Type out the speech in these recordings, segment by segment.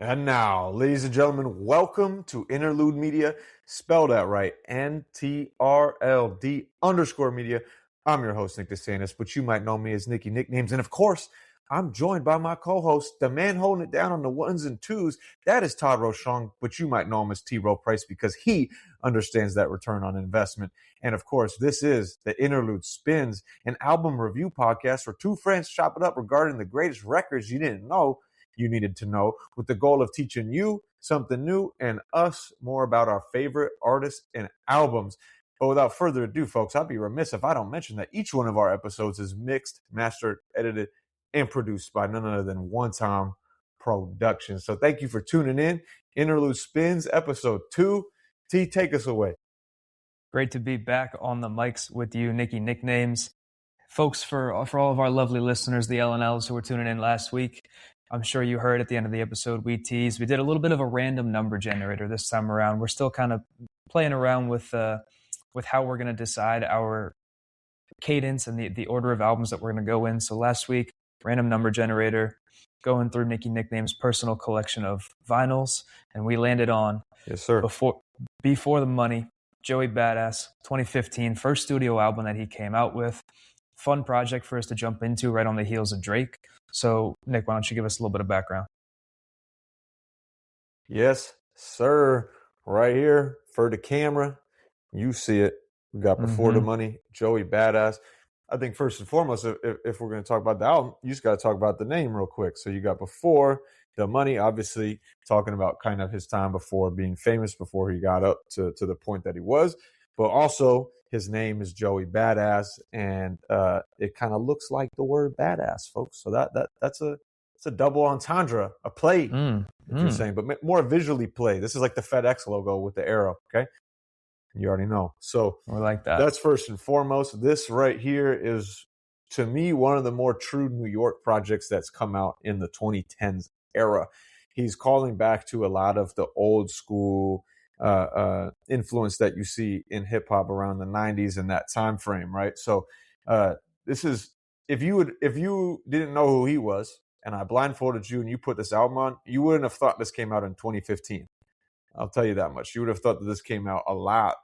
And now, ladies and gentlemen, welcome to Interlude Media, spelled out right, NTRLD_media. I'm your host, Nick DeSantis, but you might know me as Nicky Nicknames. And of course, I'm joined by my co-host, the man holding it down on the ones and twos. That is Todd Roshong, but you might know him as T-Row Price because he understands that return on investment. And of course, this is the Interlude Spins, an album review podcast where two friends chop it up regarding the greatest records you didn't know you needed to know, with the goal of teaching you something new and us more about our favorite artists and albums. But without further ado, folks, I'd be remiss if I don't mention that each one of our episodes is mixed, mastered, edited, and produced by none other than One Time Productions. So thank you for tuning in. Interlude Spins, episode 2. T, take us away. Great to be back on the mics with you, Nicky Nicknames. Folks, for all of our lovely listeners, the LNLs who were tuning in last week, I'm sure you heard at the end of the episode, we teased. We did a little bit of a random number generator this time around. We're still kind of playing around with how we're going to decide our cadence and the order of albums that we're going to go in. So last week, random number generator, going through Nicky Nickname's personal collection of vinyls, and we landed on Yes, sir. Before the Money, Joey Bada, 2015, first studio album that he came out with. Fun project for us to jump into right on the heels of Drake. So, Nick, why don't you give us a little bit of background? Yes, sir. Right here for the camera. You see it. We got Before the Money, Joey Bada. I think first and foremost, if we're going to talk about the album, you just got to talk about the name real quick. So you got Before the Money, obviously talking about kind of his time before being famous, before he got up to the point that he was. But also, his name is Joey Bada, and it kind of looks like the word badass, folks. So that's a double entendre, a play, if you're saying, but more visually play. This is like the FedEx logo with the arrow, okay? You already know. So I like that. That's first and foremost. This right here is, to me, one of the more true New York projects that's come out in the 2010s era. He's calling back to a lot of the old school influence that you see in hip hop around the 90s and that time frame, right? So this is, if you didn't know who he was and I blindfolded you and you put this album on, you wouldn't have thought this came out in 2015. I'll tell you that much. You would have thought that this came out a lot,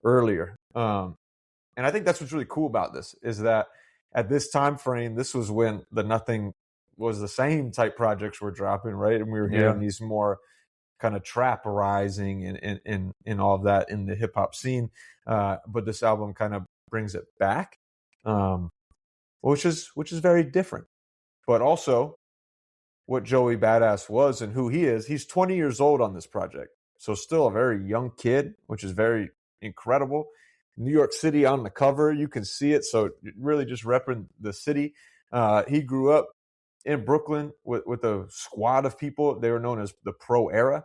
earlier. And I think that's what's really cool about this, is that at this time frame, this was when the Nothing Was the Same type projects were dropping, right? And we were hearing these more kind of trap rising and all of that in the hip hop scene. But this album kind of brings it back, which is very different. But also, what Joey Bada was and who he is, he's 20 years old on this project. So still a very young kid, which is very incredible. New York City on the cover, you can see it. So really just repping the city. He grew up in Brooklyn with a squad of people. They were known as the Pro Era.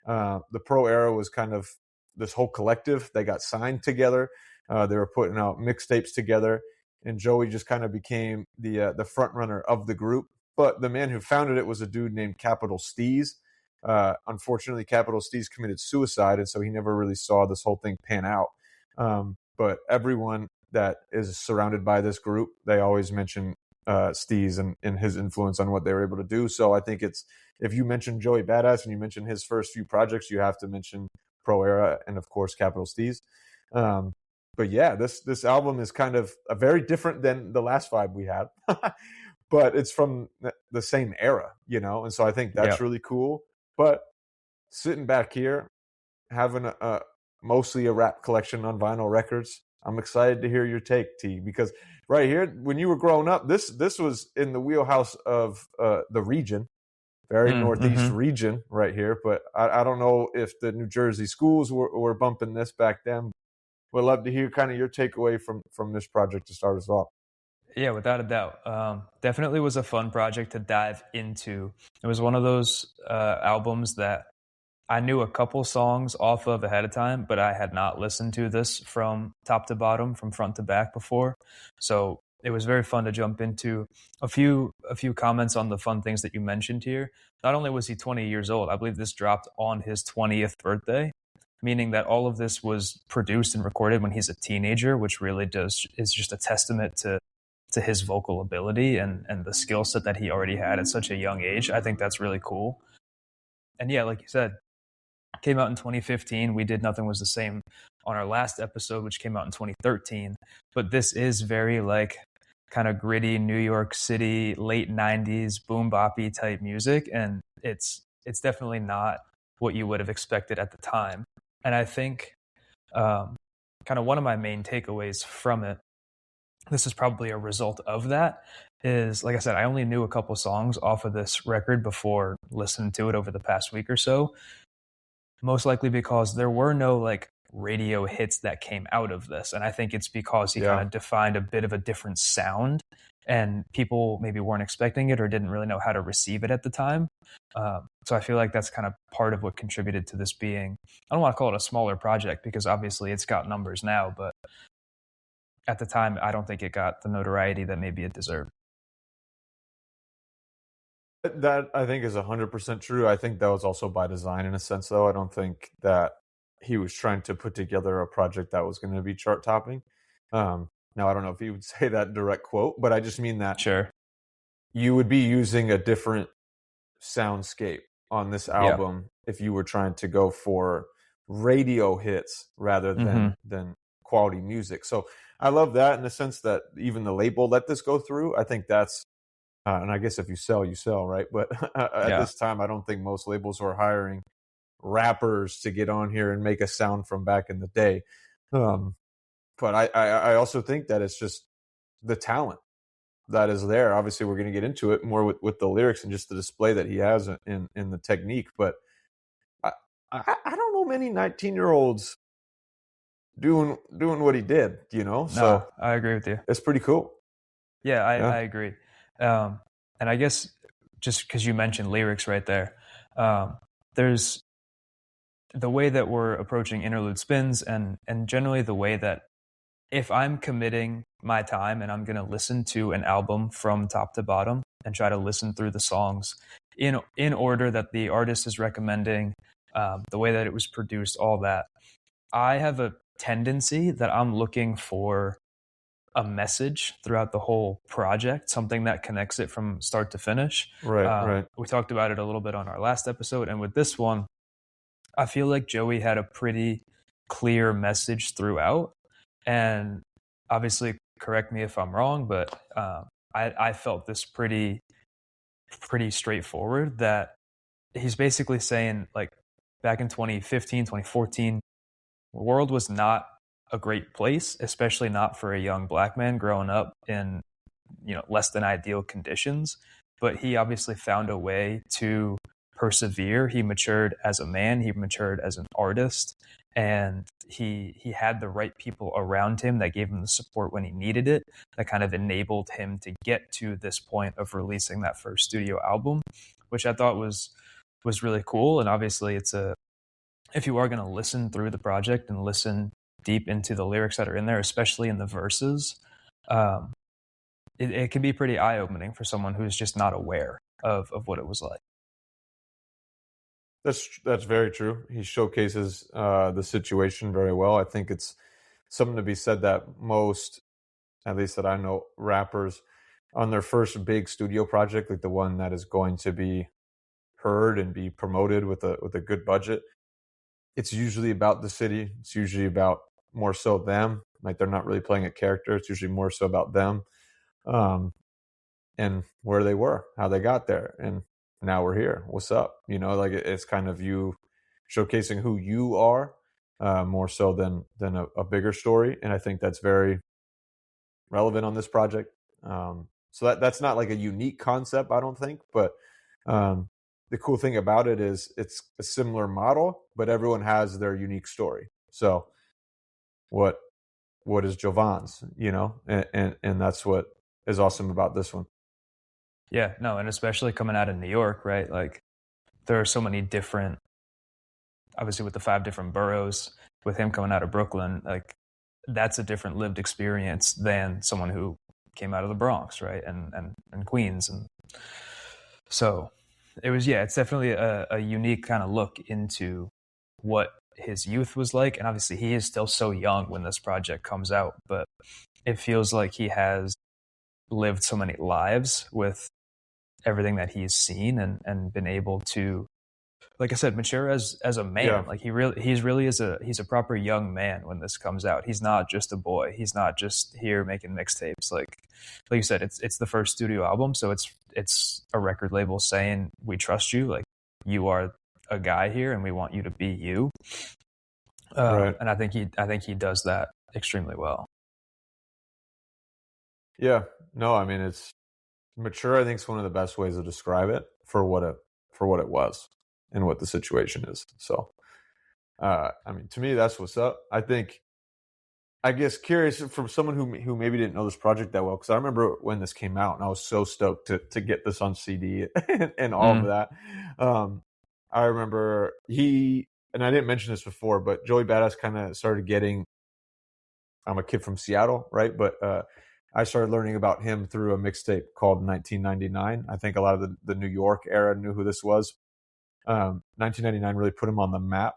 The Pro Era was kind of this whole collective. They got signed together. They were putting out mixtapes together. And Joey just kind of became the front runner of the group. But the man who founded it was a dude named Capital Steez. Unfortunately, Capital Steez committed suicide, and so he never really saw this whole thing pan out. But everyone that is surrounded by this group, they always mention Steez and his influence on what they were able to do. So I think it's, if you mention Joey Bada and you mention his first few projects, you have to mention Pro Era and, of course, Capital Steez. But yeah, this album is kind of very different than the last vibe we had. But it's from the same era, and so I think that's really cool. But sitting back here, having mostly a rap collection on vinyl records, I'm excited to hear your take, T, because right here, when you were growing up, this was in the wheelhouse of the region, very northeast region right here. But I don't know if the New Jersey schools were bumping this back then. Would love to hear kind of your takeaway from this project to start us off. Yeah, without a doubt. Definitely was a fun project to dive into. It was one of those albums that I knew a couple songs off of ahead of time, but I had not listened to this from top to bottom, from front to back before. So it was very fun to jump into. A few comments on the fun things that you mentioned here. Not only was he 20 years old, I believe this dropped on his 20th birthday, meaning that all of this was produced and recorded when he's a teenager, which really is just a testament to his vocal ability and the skill set that he already had at such a young age. I think that's really cool. And yeah, like you said, came out in 2015. We did Nothing Was the Same on our last episode, which came out in 2013. But this is very like kind of gritty New York City, late 90s boom boppy type music. And it's definitely not what you would have expected at the time. And I think kind of one of my main takeaways from it, this is probably a result of that, is like I said, I only knew a couple songs off of this record before listening to it over the past week or so, most likely because there were no like radio hits that came out of this. And I think it's because he kind of defined a bit of a different sound and people maybe weren't expecting it or didn't really know how to receive it at the time. So I feel like that's kind of part of what contributed to this being, I don't want to call it a smaller project because obviously it's got numbers now, but at the time, I don't think it got the notoriety that maybe it deserved. That I think is 100% true. I think that was also by design in a sense, though. I don't think that he was trying to put together a project that was going to be chart topping. Now, I don't know if he would say that direct quote, but I just mean that Sure, you would be using a different soundscape on this album if you were trying to go for radio hits rather than quality music. So I love that in the sense that even the label let this go through. I think that's and I guess if you sell, you sell, right? But at this time, I don't think most labels were hiring rappers to get on here and make a sound from back in the day. But I also think that it's just the talent that is there. Obviously, we're going to get into it more with the lyrics and just the display that he has in the technique. But I don't know many 19-year-olds doing what he did, you know? So I agree with you. It's pretty cool. Yeah, I agree. And I guess just because you mentioned lyrics right there, there's the way that we're approaching interlude spins and generally the way that if I'm committing my time and I'm going to listen to an album from top to bottom and try to listen through the songs in order that the artist is recommending, the way that it was produced, all that, I have a tendency that I'm looking for a message throughout the whole project, something that connects it from start to finish. Right. We talked about it a little bit on our last episode. And with this one, I feel like Joey had a pretty clear message throughout. And obviously, correct me if I'm wrong, but I felt this pretty straightforward, that he's basically saying, like, back in 2015, 2014, the world was not a great place, especially not for a young black man growing up in, less than ideal conditions. But he obviously found a way to persevere. He matured as a man, he matured as an artist, and he had the right people around him that gave him the support when he needed it, that kind of enabled him to get to this point of releasing that first studio album, which I thought was really cool. And obviously if you are going to listen through the project and listen deep into the lyrics that are in there, especially in the verses, it can be pretty eye-opening for someone who's just not aware of what it was like. That's very true. He showcases the situation very well. I think it's something to be said that most, at least that I know, rappers on their first big studio project, like the one that is going to be heard and be promoted with a good budget, it's usually about the city. It's usually about more so them. Like they're not really playing a character. It's usually more so about them, and where they were, how they got there, and now we're here. What's up? Like it's kind of you showcasing who you are, more so than a bigger story. And I think that's very relevant on this project. So that's not like a unique concept, I don't think, but the cool thing about it is it's a similar model, but everyone has their unique story. So what is Jovan's, and that's what is awesome about this one. Yeah, no, and especially coming out of New York, right? Like there are so many different, obviously with the 5 different boroughs, with him coming out of Brooklyn, like that's a different lived experience than someone who came out of the Bronx, right? And Queens. And so it's definitely a unique kind of look into what his youth was like. And obviously he is still so young when this project comes out, but it feels like he has lived so many lives with everything that he's seen and been able to like I said, mature as a man. Yeah. Like he's a proper young man when this comes out. He's not just a boy. He's not just here making mixtapes. Like you said, it's the first studio album, so it's a record label saying we trust you. Like you are a guy here, and we want you to be you. Right. And I think he does that extremely well. Yeah. No, I mean, it's mature. I think is one of the best ways to describe it for what it was and what the situation is. So, I mean, to me, that's what's up. I guess curious from someone who maybe didn't know this project that well, because I remember when this came out and I was so stoked to get this on CD and all of that. I remember and I didn't mention this before, but Joey Badass kind of started getting. I'm a kid from Seattle, right? But I started learning about him through a mixtape called 1999. I think a lot of the New York era knew who this was. 1999 really put him on the map.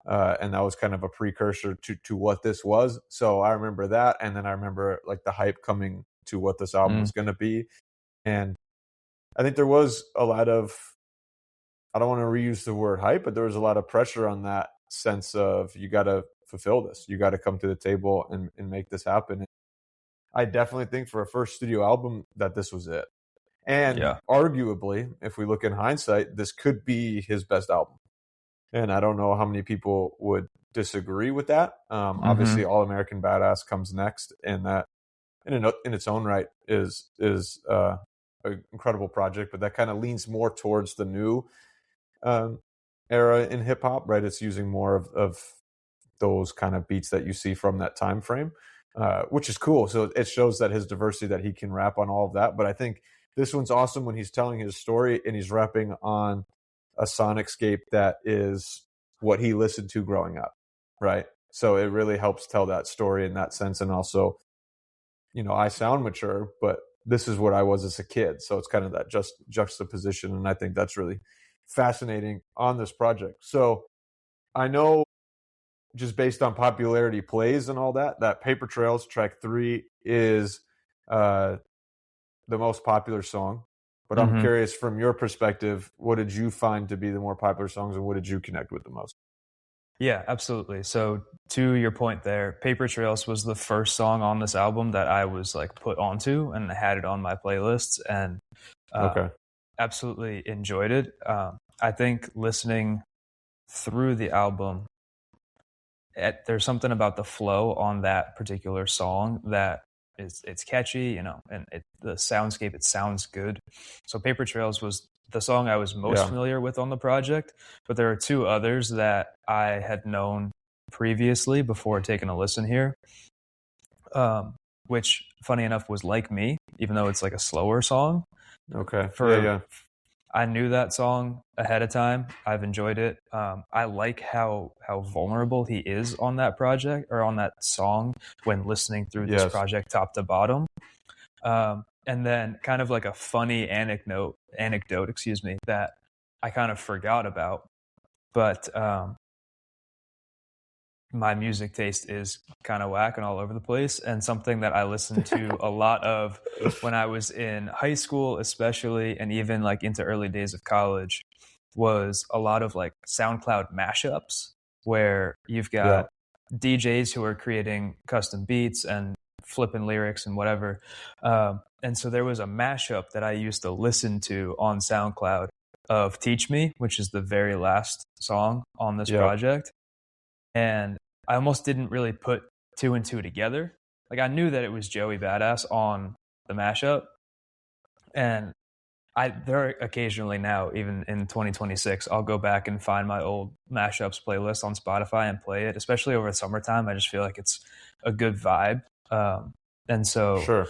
And that was kind of a precursor to what this was. So I remember that. And then I remember like the hype coming to what this album was going to be. And I think there was a lot of, I don't want to reuse the word hype, but there was a lot of pressure on that sense of you got to fulfill this. You got to come to the table and make this happen. I definitely think for a first studio album that this was it. And arguably, if we look in hindsight, this could be his best album. And I don't know how many people would disagree with that. Obviously, All American Badass comes next, and that in its own right is an incredible project. But that kind of leans more towards the new era in hip hop, right? It's using more of those kind of beats that you see from that time frame, which is cool. So it shows that his diversity, that he can rap on all of that. But I think this one's awesome when he's telling his story and he's rapping on a sonicascape that is what he listened to growing up, right? So it really helps tell that story in that sense. And also, I sound mature, but this is what I was as a kid. So it's kind of that juxtaposition. And I think that's really fascinating on this project. So I know, just based on popularity plays and all that Paper Trails track 3 is the most popular song. But I'm curious, from your perspective, what did you find to be the more popular songs and what did you connect with the most? Yeah, absolutely. So to your point there, Paper Trails was the first song on this album that I was like put onto and had it on my playlists, and absolutely enjoyed it. I think listening through the album, there's something about the flow on that particular song that it's catchy, and the soundscape, it sounds good. So Paper Trails was the song I was most familiar with on the project, but there are two others that I had known previously before taking a listen here, which funny enough was Like Me, even though it's like a slower song. Okay. I knew that song ahead of time. I've enjoyed it. I like how vulnerable he is on that project, or on that song, when listening through this project top to bottom. And then kind of like a funny anecdote, that I kind of forgot about. But my music taste is kind of whack and all over the place, and something that I listened to a lot of when I was in high school, especially, and even like into early days of college, was a lot of like SoundCloud mashups, where you've got DJs who are creating custom beats and flipping lyrics and whatever. And so there was a mashup that I used to listen to on SoundCloud of Teach Me, which is the very last song on this project. And I almost didn't really put two and two together. Like, I knew that it was Joey Badass on the mashup. And there are occasionally now, even in 2026, I'll go back and find my old mashups playlist on Spotify and play it, especially over the summertime. I just feel like it's a good vibe. And so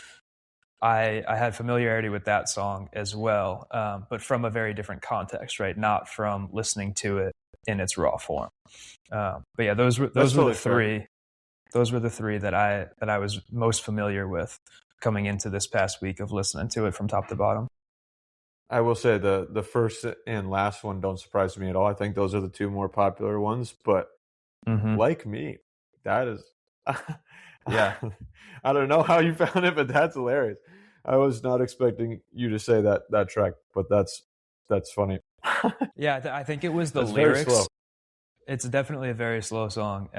I had familiarity with that song as well, but from a very different context, right? Not from listening to it in its raw form. But yeah, those were the three. Those were the three that I was most familiar with coming into this past week of listening to it from top to bottom. I will say the first and last one don't surprise me at all. I think those are the two more popular ones. But Like Me, that is, I don't know how you found it, but that's hilarious. I was not expecting you to say that track, but that's funny. Yeah, I think it was the That's very slow. lyrics. It's definitely a very slow song.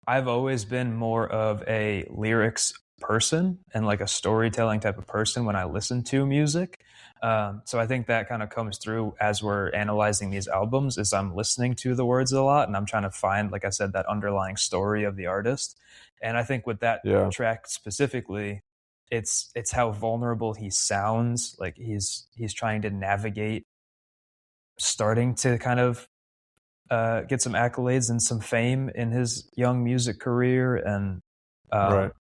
I've always been more of a lyrics person and like a storytelling type of person when I listen to music. So I think that kind of comes through as we're analyzing these albums is I'm listening to the words a lot and I'm trying to find, like I said, that underlying story of the artist. And I think with that Yeah. track specifically, it's how vulnerable he sounds. Like he's trying to navigate starting to kind of get some accolades and some fame in his young music career, and Right.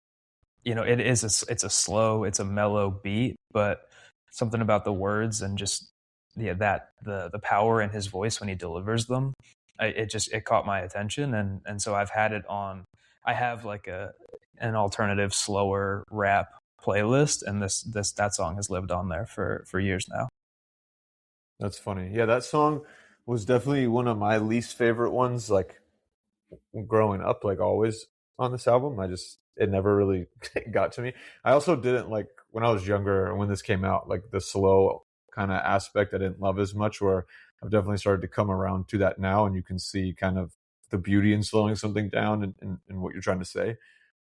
it's a slow, it's a mellow beat, but something about the words and just that the power in his voice when he delivers them, it caught my attention, and so I've had it on. I have like an alternative slower rap playlist, and that song has lived on there for years now. That's funny. Yeah, that song was definitely one of my least favorite ones, like growing up, like always on this album. It never really got to me. I also didn't like when I was younger, when this came out, like the slow kind of aspect I didn't love as much, where I've definitely started to come around to that now, and you can see kind of the beauty in slowing something down and what you're trying to say.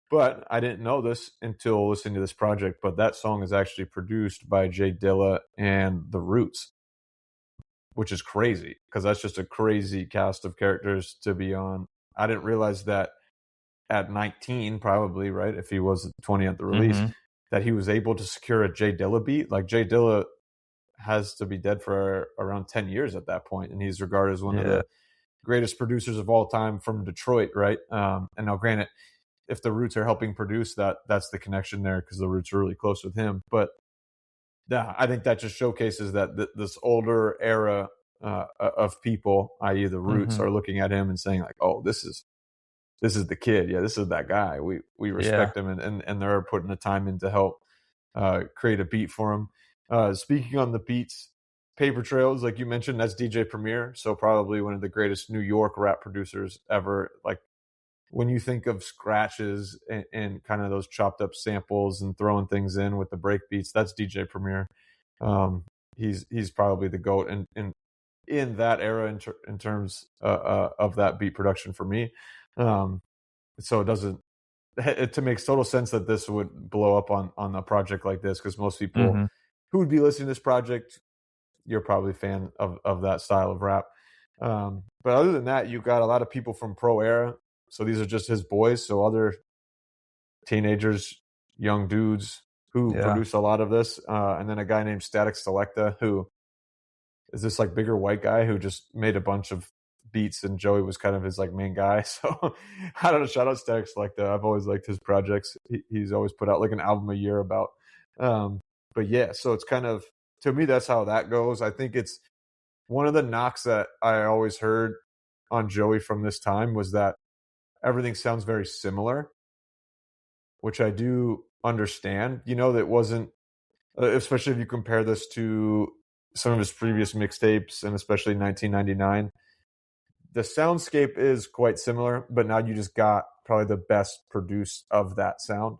But I didn't know this until listening to this project, but that song is actually produced by Jay Dilla and The Roots, which is crazy because that's just a crazy cast of characters to be on. I didn't realize that at 19, probably, right, if he was 20 at the release, that he was able to secure a Jay Dilla beat. Like, Jay Dilla has to be dead for around 10 years at that point, and he's regarded as one of the greatest producers of all time from Detroit, right? And now, granted, if the Roots are helping produce that, that's the connection there because the Roots are really close with him. But yeah, I think that just showcases that this older era of people, i.e. the Roots, are looking at him and saying like, "Oh, this is the kid. Yeah, this is that guy. We respect him," and they're putting the time in to help create a beat for him. Speaking on the beats, Paper Trails, like you mentioned, that's DJ Premier, so probably one of the greatest New York rap producers ever. Like, when you think of scratches and kind of those chopped up samples and throwing things in with the break beats, that's DJ Premier. He's probably the GOAT in that era in terms of that beat production for me. So it makes total sense that this would blow up on a project like this, because most people who would be listening to this project, you're probably a fan of that style of rap. But other than that, you got a lot of people from Pro Era. So these are just his boys. So other teenagers, young dudes who produce a lot of this. And then a guy named Static Selecta, who is this like bigger white guy who just made a bunch of beats, and Joey was kind of his like main guy. So I don't know, shout out Static Selecta. I've always liked his projects. He's always put out like an album a year about. But yeah, so it's kind of, to me, that's how that goes. I think it's one of the knocks that I always heard on Joey from this time was that everything sounds very similar, which I do understand. That wasn't, especially if you compare this to some of his previous mixtapes, and especially 1999, the soundscape is quite similar, but now you just got probably the best produced of that sound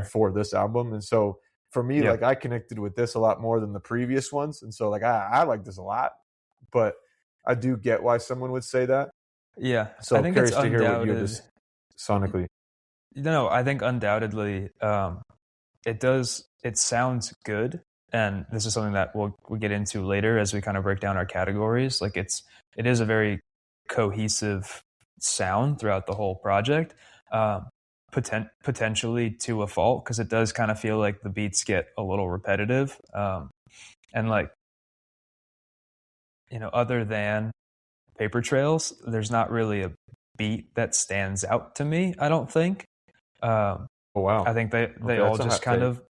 for this album. And so for me, like, I connected with this a lot more than the previous ones. And so like, I like this a lot, but I do get why someone would say that. Yeah. So I think curious it's to hear what you undoubted. just sonically. No, I think undoubtedly it sounds good. And this is something that we'll get into later as we kind of break down our categories. Like it is a very cohesive sound throughout the whole project, potentially to a fault, because it does kind of feel like the beats get a little repetitive. And like, other than Paper Trails, there's not really a beat that stands out to me, I don't think. Oh, wow. I think they all just kind of,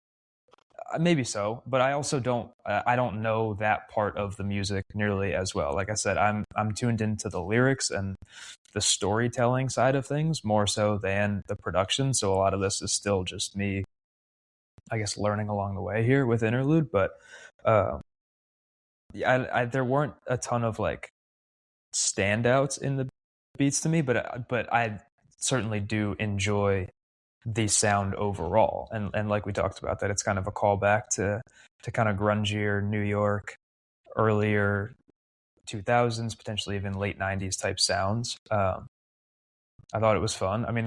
maybe so, but I also don't know that part of the music nearly as well. Like I said, I'm tuned into the lyrics and the storytelling side of things more so than the production. So a lot of this is still just me, I guess, learning along the way here with Interlude. But there weren't a ton of like standouts in the beats to me, but I certainly do enjoy the sound overall, and like we talked about, that it's kind of a callback to kind of grungier New York, earlier 2000s, potentially even late 90s type sounds. I thought it was fun. I mean,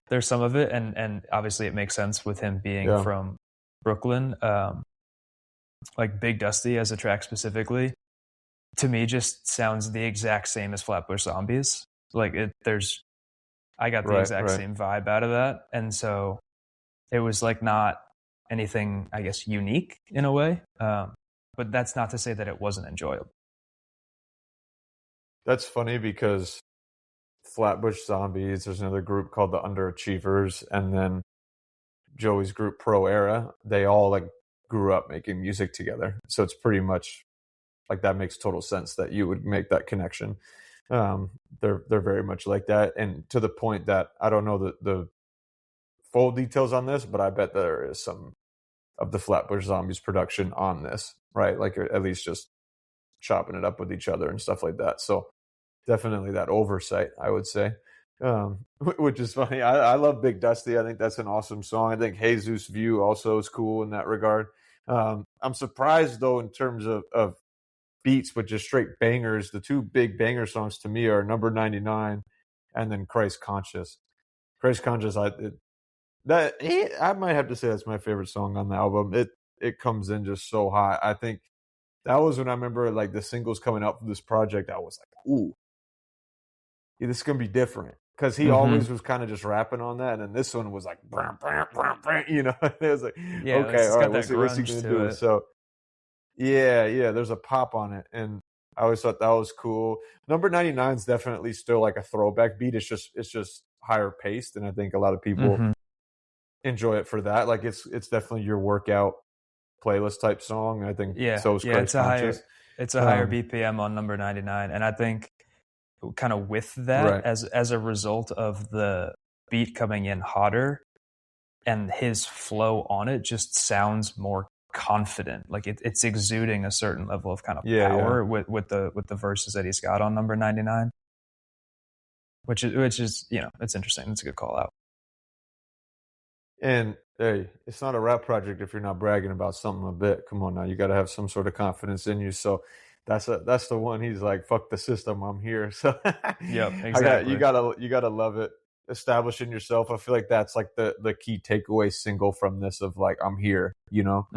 there's some of it, and obviously it makes sense with him being from Brooklyn. Like Big Dusty as a track specifically, to me, just sounds the exact same as Flatbush Zombies. Like I got the exact same vibe out of that, and so it was like not anything, I guess, unique in a way. But that's not to say that it wasn't enjoyable. That's funny because Flatbush Zombies, there's another group called the Underachievers, and then Joey's group Pro Era, they all like grew up making music together. So it's pretty much like that makes total sense that you would make that connection. They're very much like that, and to the point that I don't know the full details on this, but I bet there is some of the Flatbush Zombies production on this, right? Like at least just chopping it up with each other and stuff like that. So definitely that oversight, I would say, which is funny. I love Big Dusty. I think that's an awesome song. I think Jesus View also is cool in that regard. I'm surprised though in terms of beats, but just straight bangers. The two big banger songs to me are Number 99 and then Christ Conscious. Christ Conscious, I might have to say that's my favorite song on the album. It comes in just so hot. I think that was when I remember like the singles coming out from this project. I was like, ooh, yeah, this is gonna be different, because he always was kind of just rapping on that, and then this one was like, you know, it was like, okay, all right, what's he gonna do? So yeah, there's a pop on it, and I always thought that was cool. Number 99 is definitely still like a throwback beat. It's just higher paced, and I think a lot of people enjoy it for that. Like it's definitely your workout playlist type song. I think so is Christ Conscious. It's a higher BPM on Number 99, and I think kind of with that as a result of the beat coming in hotter and his flow on it just sounds more confident. Like it's exuding a certain level of kind of power with the verses that he's got on Number 99, which is you know, it's interesting. It's a good call out. And hey, it's not a rap project if you're not bragging about something a bit. Come on now, you got to have some sort of confidence in you. So that's the one. He's like, fuck the system, I'm here. So exactly. You gotta love it. Establishing yourself. I feel like that's like the key takeaway single from this, of like, I'm here, you know?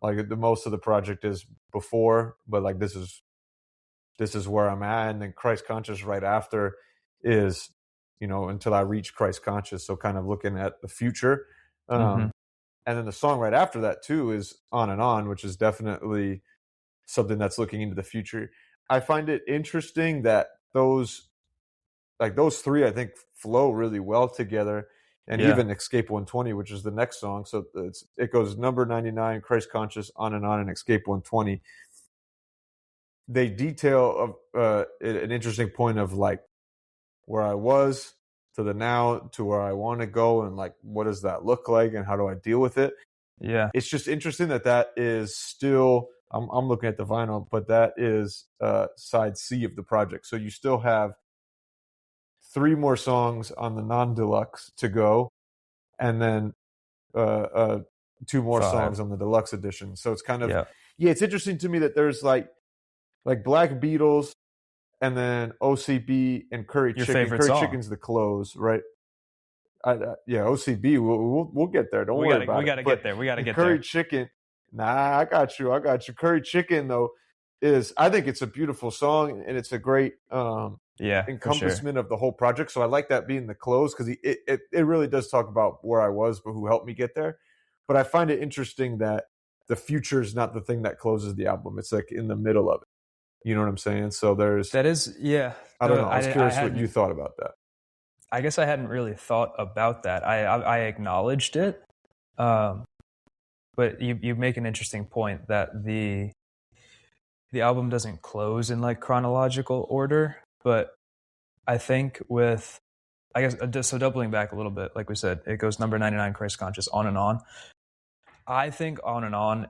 Like the most of the project is before, but like this is where I'm at. And then Christ Conscious right after is, you know, Until I Reach Christ Conscious. So kind of looking at the future. And then the song right after that too is On and On, which is definitely something that's looking into the future. I find it interesting that those three, I think, flow really well together. And even Escape 120, which is the next song. So it goes Number 99, Christ Conscious, On, and Escape 120. They detail an interesting point of like where I was to the now to where I want to go, and like what does that look like and how do I deal with it? Yeah. It's just interesting that is still, I'm looking at the vinyl, but that is side C of the project. So you still have 3 more songs on the non-deluxe to go, and then 2 more songs on the deluxe edition. So it's kind of it's interesting to me that there's like Black Beatles and then OCB and Curry Your Chicken. Favorite Curry song. Chicken's the close, right? OCB. We'll get there. Don't worry about it. We got to get there. We got to get Curry there. Chicken. Nah, I got you. Curry Chicken though I think it's a beautiful song, and it's a great encompassment of the whole project. So I like that being the close, because it really does talk about where I was, but who helped me get there. But I find it interesting that the future is not the thing that closes the album. It's like in the middle of it. You know what I'm saying? So that is, I don't know. I was curious what you thought about that. I guess I hadn't really thought about that. I acknowledged it, but you make an interesting point that the album doesn't close in like chronological order, but I think so doubling back a little bit, like we said, it goes Number 99, Christ Conscious, On and On. I think On and On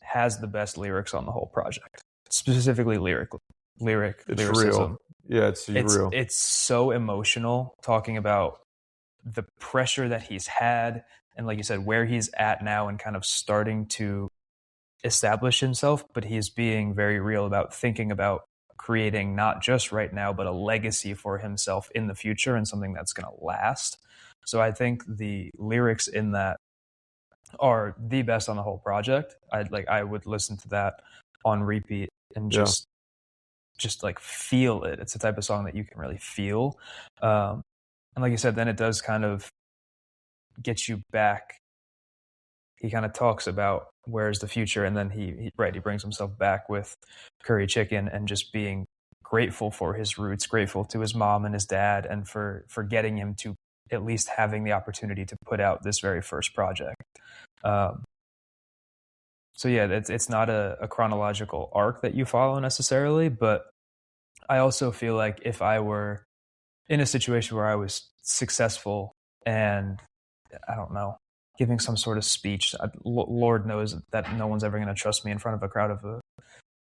has the best lyrics on the whole project, specifically lyricism. Real. Yeah, it's real. It's so emotional, talking about the pressure that he's had, and like you said, where he's at now, and kind of starting to establish himself, but he's being very real about thinking about creating not just right now, but a legacy for himself in the future and something that's going to last. So I think the lyrics in that are the best on the whole project. I would listen to that on repeat and just like feel it. It's the type of song that you can really feel. And like you said, then it does kind of get you back. He kind of talks about where's the future, and then he brings himself back with curry chicken and just being grateful for his roots, grateful to his mom and his dad, and for getting him to at least having the opportunity to put out this very first project. So yeah, it's not a chronological arc that you follow necessarily, but I also feel like if I were in a situation where I was successful and I don't know, giving some sort of speech, Lord knows that no one's ever going to trust me in front of a crowd of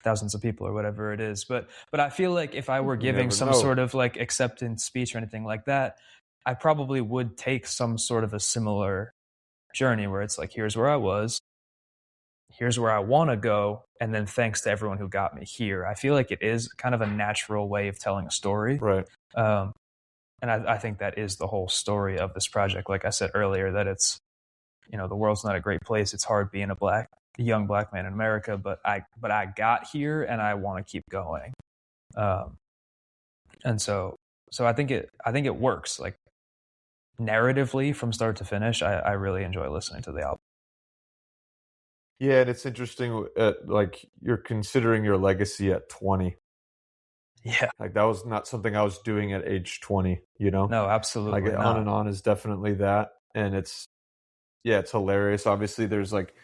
thousands of people or whatever it is. But I feel like if I were giving some sort of like acceptance speech or anything like that, I probably would take some sort of a similar journey where it's like, here's where I was, here's where I want to go, and then thanks to everyone who got me here. I feel like it is kind of a natural way of telling a story. Right. And I think that is the whole story of this project. Like I said earlier, that it's, the world's not a great place. It's hard being a young black man in America, but I got here and I want to keep going. And so I think it works, like narratively from start to finish. I really enjoy listening to the album. Yeah, and it's interesting, like you're considering your legacy at 20. Yeah. Like that was not something I was doing at age 20, No, absolutely like not. On and On is definitely that. And it's hilarious. Obviously there's like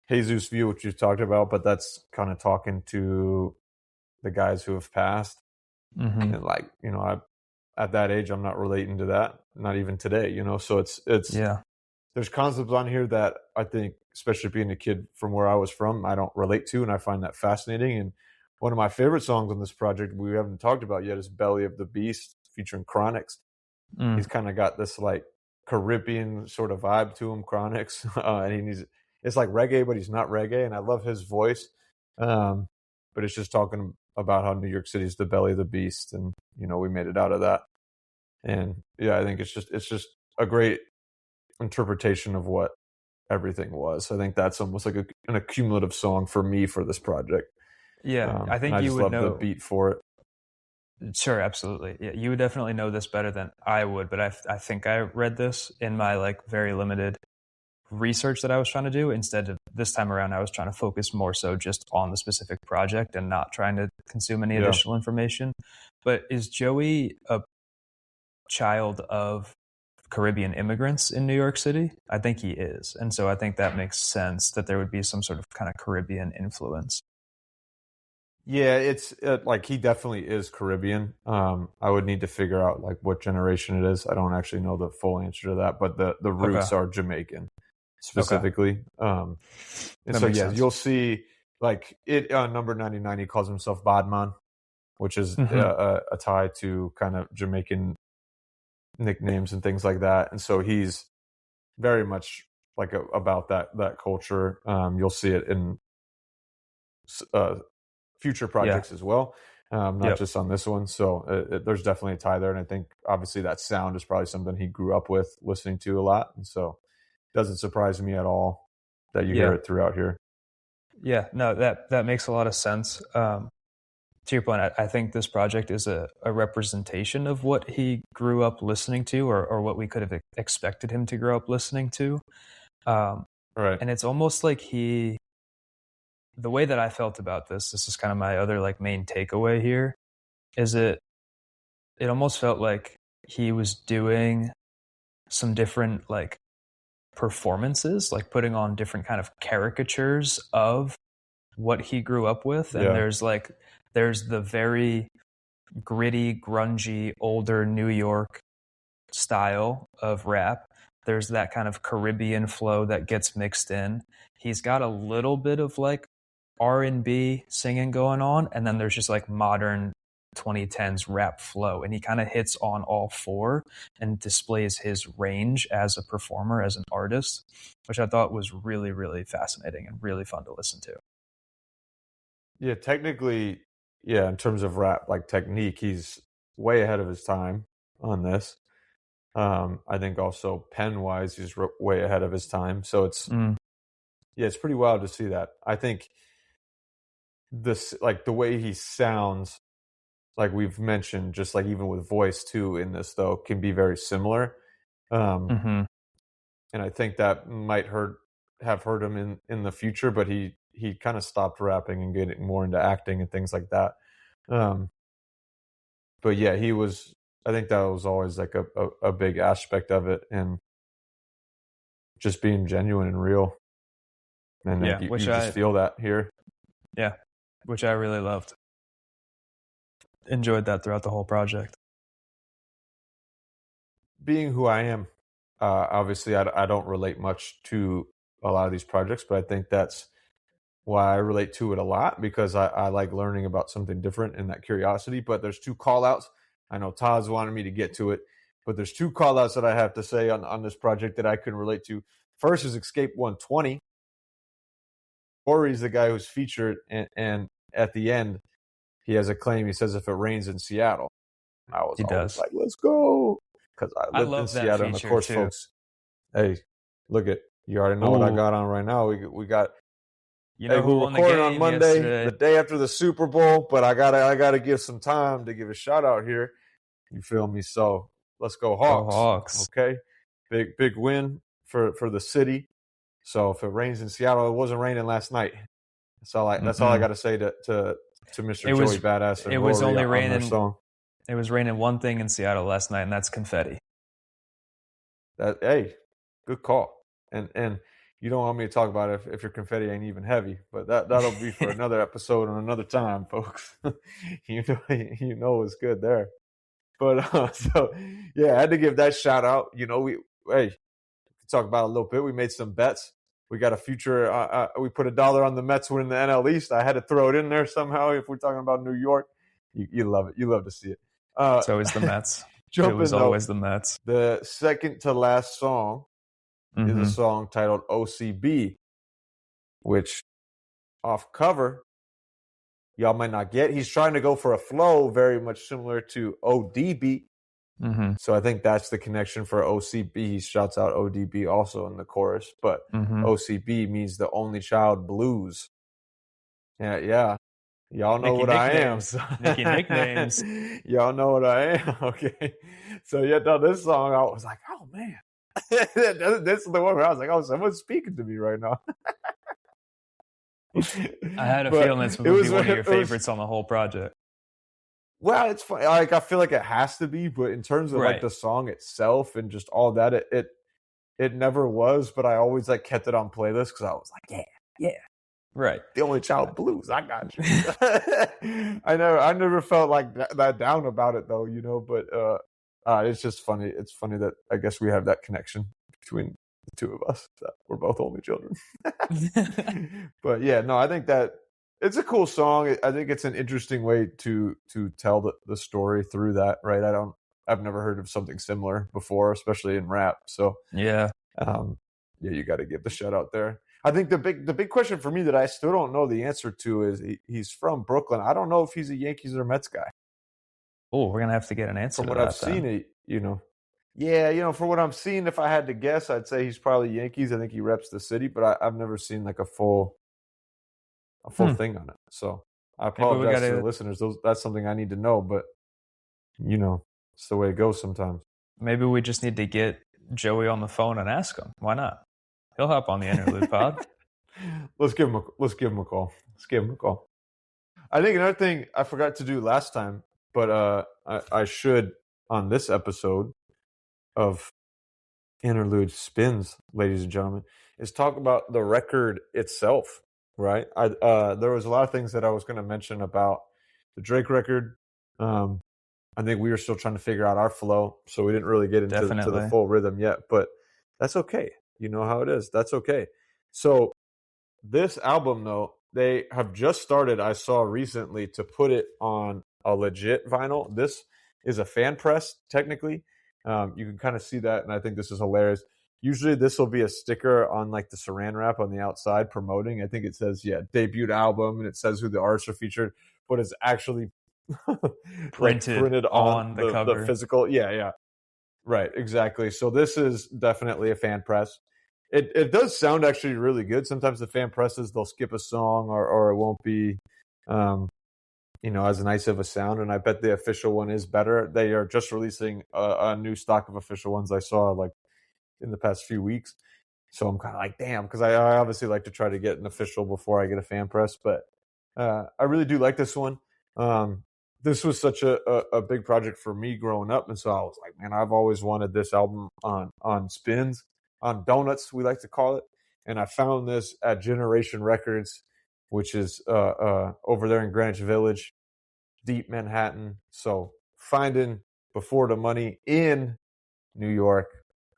Jesus View, which you've talked about, but that's kind of talking to the guys who have passed. Mm-hmm. And like, at that age, I'm not relating to that, not even today, so it's there's concepts on here that I think, especially being a kid from where I was from, I don't relate to, and I find that fascinating. And one of my favorite songs on this project we haven't talked about yet is Belly of the Beast featuring Chronix. He's kind of got this like Caribbean sort of vibe to him, Chronix, and it's like reggae, but he's not reggae, and I love his voice. But it's just talking about how New York City is the belly of the beast, and we made it out of that. And yeah, I think it's just a great interpretation of what everything was. I think that's almost like an accumulative song for me for this project. Yeah, I think I you just would love know the beat for it. Sure, absolutely. Yeah, you would definitely know this better than I would, but I think I read this in my like very limited research that I was trying to do. Instead of this time around, I was trying to focus more so just on the specific project and not trying to consume any additional information. But is Joey a child of Caribbean immigrants in New York City? I think he is. And so I think that makes sense that there would be some sort of kind of Caribbean influence. Yeah, it's like he definitely is Caribbean. I would need to figure out like what generation it is. I don't actually know the full answer to that, but the roots are Jamaican specifically. And so sense. You'll see like it number 99. He calls himself Badman, which is a tie to kind of Jamaican nicknames and things like that. And so he's very much like about that culture. You'll see it in future projects as well, not just on this one. So there's definitely a tie there. And I think obviously that sound is probably something he grew up with listening to a lot. And so it doesn't surprise me at all that you hear it throughout here. Yeah, no, that makes a lot of sense. To your point, I think this project is a representation of what he grew up listening to, or what we could have expected him to grow up listening to. Right. And it's almost like the way that I felt about this is kind of my other like main takeaway here, is it almost felt like he was doing some different like performances, like putting on different kind of caricatures of what he grew up with. And there's the very gritty, grungy, older New York style of rap. There's that kind of Caribbean flow that gets mixed in. He's got a little bit of like R&B singing going on, and then there's just like modern 2010s rap flow, and he kind of hits on all four and displays his range as a performer, as an artist, which I thought was really, really fascinating and really fun to listen to. Yeah, technically, yeah, in terms of rap, like technique, he's way ahead of his time on this. I think also pen wise, he's way ahead of his time. So it's pretty wild to see that. I think this, like the way he sounds, like we've mentioned, just like even with voice too in this though, can be very similar. And I think that might have hurt him in the future, but he kind of stopped rapping and getting more into acting and things like that. But yeah, I think that was always like a big aspect of it, and just being genuine and real. And Yeah, you just feel that here. Yeah, which I really loved. Enjoyed that throughout the whole project. Being who I am, obviously I don't relate much to a lot of these projects, but I think that's why I relate to it a lot, because I like learning about something different and that curiosity. But there's two call outs. I know Todd's wanted me to get to it, but there's two call outs that I have to say on this project that I can relate to. First is Escape 120. Corey's the guy who's featured, and at the end, he has a claim. He says, if it rains in Seattle. And I was always like, let's go. Because I lived in Seattle, and of course, too. Folks, hey, look at, you already know what I got on right now. We got, you know, who we're recording on Monday, yesterday, the day after the Super Bowl, but I gotta give some time to give a shout out here. You feel me? So let's go Hawks. Go Hawks. Okay, big win for the city. So if it rains in Seattle, it wasn't raining last night. That's all I got to say to Mr. Joey Badass. It was only raining. Song. It was raining one thing in Seattle last night, and that's confetti. Hey, good call. And you don't want me to talk about it if your confetti ain't even heavy, but that'll be for another episode and another time, folks. you know it's good there. But so yeah, I had to give that shout out. You know, we talk about it a little bit. We made some bets. We got a future. We put $1 on the Mets winning the NL East. I had to throw it in there somehow. If we're talking about New York, you love it. You love to see it. It's always the Mets. It was always the Mets. The second to last song is a song titled OCB, which off cover, y'all might not get. He's trying to go for a flow very much similar to ODB. So I think that's the connection for OCB. He shouts out ODB also in the chorus, but OCB means the only child blues. Yeah. Y'all know what I am. Nicky nicknames. Y'all know what I am. Okay. So yeah, no, this song, I was like, oh man. This is the one where I was like, oh, someone's speaking to me right now. I had a feeling this would be one of your favorites on the whole project. Well, it's funny. Like, I feel like it has to be, but in terms of like the song itself and just all that, it never was. But I always like kept it on playlist because I was like, yeah, right. The only child blues. I got you. I never felt like that down about it though, you know. But it's just funny. It's funny that I guess we have that connection between the two of us. That we're both only children. But yeah, no, I think that it's a cool song. I think it's an interesting way to tell the story through that, right? I've never heard of something similar before, especially in rap. So yeah, you got to give the shout out there. I think the big question for me that I still don't know the answer to is he's from Brooklyn. I don't know if he's a Yankees or Mets guy. Oh, we're gonna have to get an answer. From what I've seen, you know. Yeah, you know, for what I'm seeing, if I had to guess, I'd say he's probably Yankees. I think he reps the city, but I've never seen like a full thing on it. So I apologize to the listeners. That's something I need to know, but you know, it's the way it goes sometimes. Maybe we just need to get Joey on the phone and ask him. Why not? He'll hop on the interlude pod. Let's give him a call. I think another thing I forgot to do last time, but I should on this episode of Interlude Spins, ladies and gentlemen, is talk about the record itself, right? There was a lot of things that I was going to mention about the Drake record. I think we were still trying to figure out our flow, so we didn't really get into the full rhythm yet, but that's okay. You know how it is. That's okay. So this album, though, they have just started, I saw recently, to put it on a legit vinyl. This is a fan press, technically. You can kind of see that, and I think this is hilarious. Usually this will be a sticker on like the saran wrap on the outside promoting. I think it says, debut album, and it says who the artists are featured, but it's actually printed on the cover. the physical. Yeah. Right, exactly. So this is definitely a fan press. It does sound actually really good. Sometimes the fan presses, they'll skip a song or it won't be as nice of a sound, and I bet the official one is better. They are just releasing a new stock of official ones I saw like in the past few weeks. So I'm kind of like, damn, because I obviously like to try to get an official before I get a fan press, but I really do like this one. This was such a big project for me growing up, and so I was like, man, I've always wanted this album on Spins, on Donuts, we like to call it, and I found this at Generation Records, which is over there in Greenwich Village, deep Manhattan. So finding Before the Money in New York,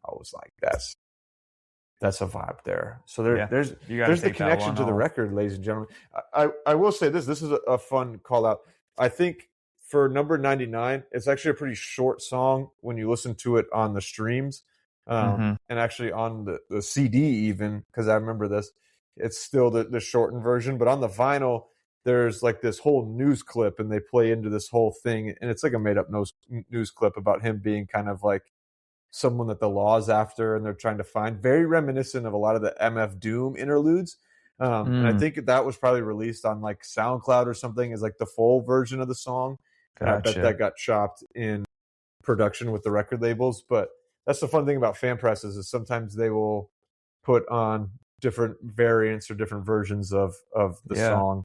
I was like, that's a vibe there. So there's the connection to the record, ladies and gentlemen. I will say this is a fun call out. I think for number 99, it's actually a pretty short song when you listen to it on the streams, and actually on the CD even, because I remember this. It's still the shortened version, but on the vinyl, there's like this whole news clip, and they play into this whole thing, and it's like a made up news clip about him being kind of like someone that the law's after, and they're trying to find. Very reminiscent of a lot of the MF Doom interludes. And I think that was probably released on like SoundCloud or something as like the full version of the song. And I bet that got chopped in production with the record labels. But that's the fun thing about fan presses, is sometimes they will put on different variants or different versions of the song.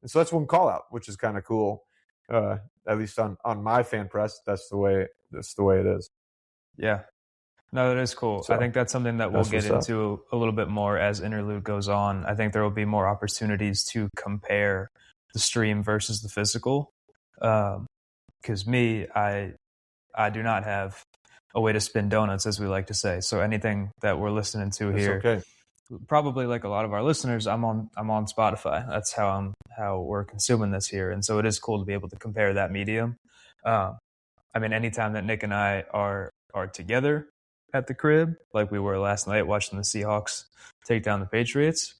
And so that's one call out, which is kind of cool. At least on my fan press, that's the way it is. Yeah. No, that is cool. So, I think that's something that we'll get into a little bit more as Interlude goes on. I think there will be more opportunities to compare the stream versus the physical. Because I do not have a way to spin donuts, as we like to say. So anything that we're listening to here, probably like a lot of our listeners, I'm on Spotify. That's how we're consuming this here. And so it is cool to be able to compare that medium. I mean, anytime that Nick and I are together at the crib, like we were last night watching the Seahawks take down the Patriots,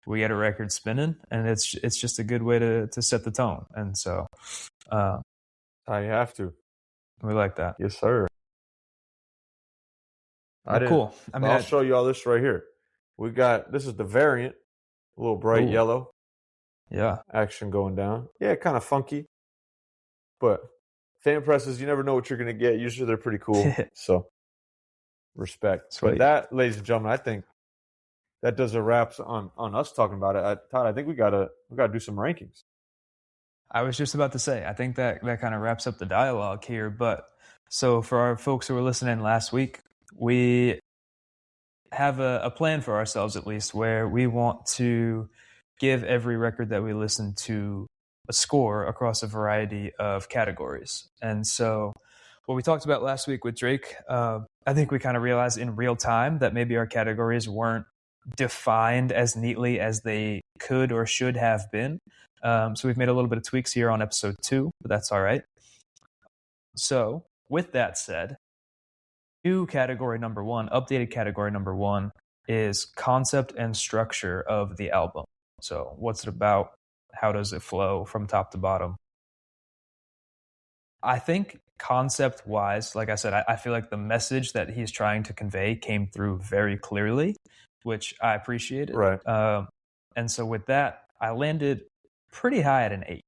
we get a record spinning, and it's just a good way to set the tone. And so I have to. We like that. Yes, sir. Cool. I mean, I'll show you all this right here. We got, this is the variant, a little bright yellow. Yeah. Action going down. Yeah, kind of funky. But fan presses, you never know what you're going to get. Usually they're pretty cool. So respect. Sweet. But that, ladies and gentlemen, I think that does a wraps on us talking about it. Todd, I think we gotta do some rankings. I was just about to say, I think that kind of wraps up the dialogue here. But so for our folks who were listening last week, we have a plan for ourselves, at least, where we want to give every record that we listen to a score across a variety of categories. And so what we talked about last week with Drake, I think we kind of realized in real time that maybe our categories weren't defined as neatly as they could or should have been. So we've made a little bit of tweaks here on episode 2, but that's all right. So with that said, new category number 1, updated category number 1 is concept and structure of the album. So what's it about? How does it flow from top to bottom? I think concept-wise, like I said, I feel like the message that he's trying to convey came through very clearly, which I appreciated. Right. And so with that, I landed pretty high at an 8.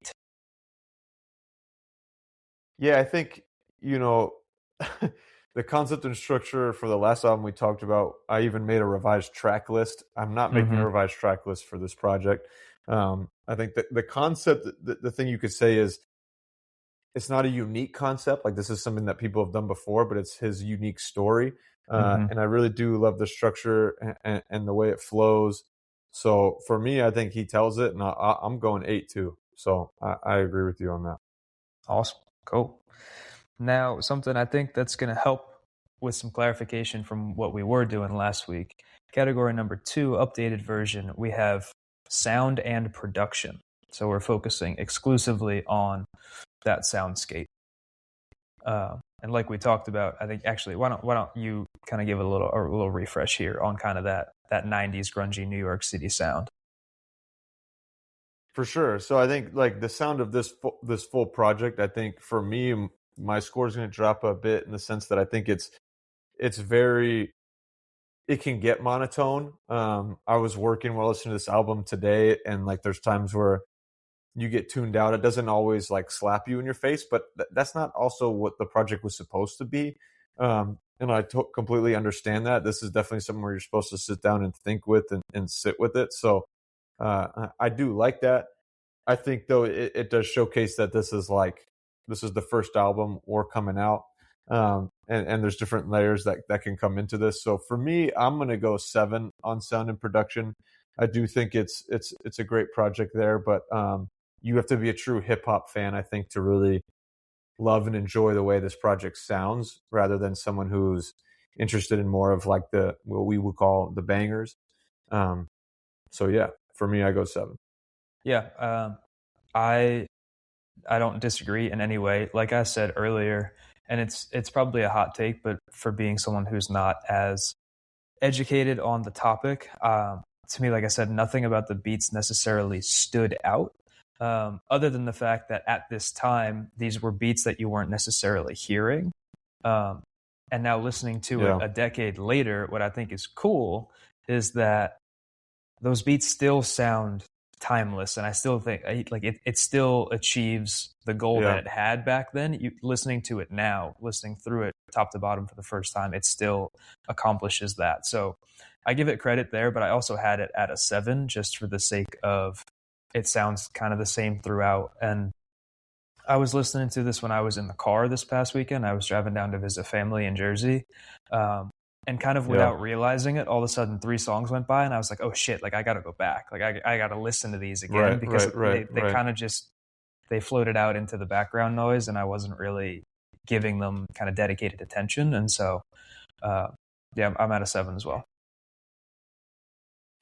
Yeah, I think, the concept and structure for the last album we talked about, I even made a revised track list. I'm not making a revised track list for this project. I think that the concept, the thing you could say is, it's not a unique concept. Like, this is something that people have done before, but it's his unique story. And I really do love the structure and the way it flows. So for me, I think he tells it, and I'm going 8 too. So I agree with you on that. Awesome. Cool. Now, something I think that's going to help with some clarification from what we were doing last week. Category number 2, updated version, we have sound and production. So we're focusing exclusively on that soundscape. And like we talked about, I think actually, why don't you kind of give a little refresh here on kind of that 90s grungy New York City sound? For sure. So I think like the sound of this full project, I think for me, my score is going to drop a bit in the sense that I think it's very, it can get monotone. I was working while listening to this album today, and like there's times where you get tuned out. It doesn't always like slap you in your face, but that's not also what the project was supposed to be. And I completely understand that. This is definitely something where you're supposed to sit down and think with and sit with it. So I do like that. I think though it does showcase that this is the first album or coming out, and there's different layers that can come into this. So for me, I'm gonna go 7 on sound and production. I do think it's a great project there, but you have to be a true hip hop fan, I think, to really love and enjoy the way this project sounds, rather than someone who's interested in more of like what we would call the bangers. So yeah, for me, I go 7. Yeah, I don't disagree in any way. Like I said earlier, and it's probably a hot take, but for being someone who's not as educated on the topic, to me, like I said, nothing about the beats necessarily stood out, other than the fact that at this time, these were beats that you weren't necessarily hearing. And now listening to it a decade later, what I think is cool is that those beats still sound timeless, and I still think like it still achieves the goal that it had back then. Listening to it now, listening through it top to bottom for the first time, it still accomplishes that. So I give it credit there, but I also had it at a 7 just for the sake of it sounds kind of the same throughout. And I was listening to this when I was in the car this past weekend. I was driving down to visit family in Jersey. And kind of without realizing it, all of a sudden 3 songs went by, and I was like, oh shit, like I got to go back. Like I got to listen to these again, because they kind of just, they floated out into the background noise, and I wasn't really giving them kind of dedicated attention. And so, yeah, I'm at a 7 as well.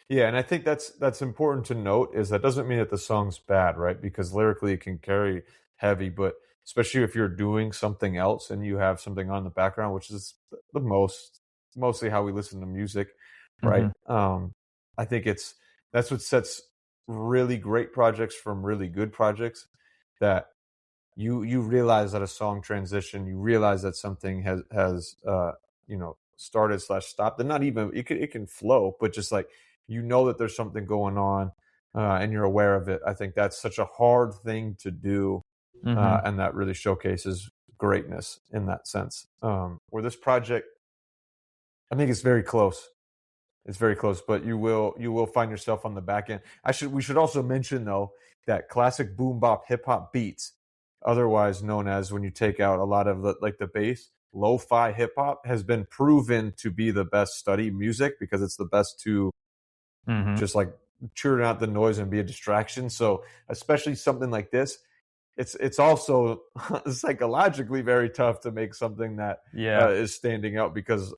Yeah, and I think that's important to note, is that doesn't mean that the song's bad, right? Because lyrically it can carry heavy, but especially if you're doing something else and you have something on the background, which is mostly how we listen to music, right? I think that's what sets really great projects from really good projects, that you realize that a song transition, you realize that something has started / stopped, and not even it can flow, but just like that there's something going on, and you're aware of it. I think that's such a hard thing to do, and that really showcases greatness in that sense. Where this project, I think it's very close. It's very close, but you will find yourself on the back end. We should also mention though that classic boom bop hip hop beats, otherwise known as, when you take out a lot of the bass, lo-fi hip hop, has been proven to be the best study music, because it's the best to just like churn out the noise and be a distraction. So especially something like this, it's also psychologically very tough to make something that is standing out, because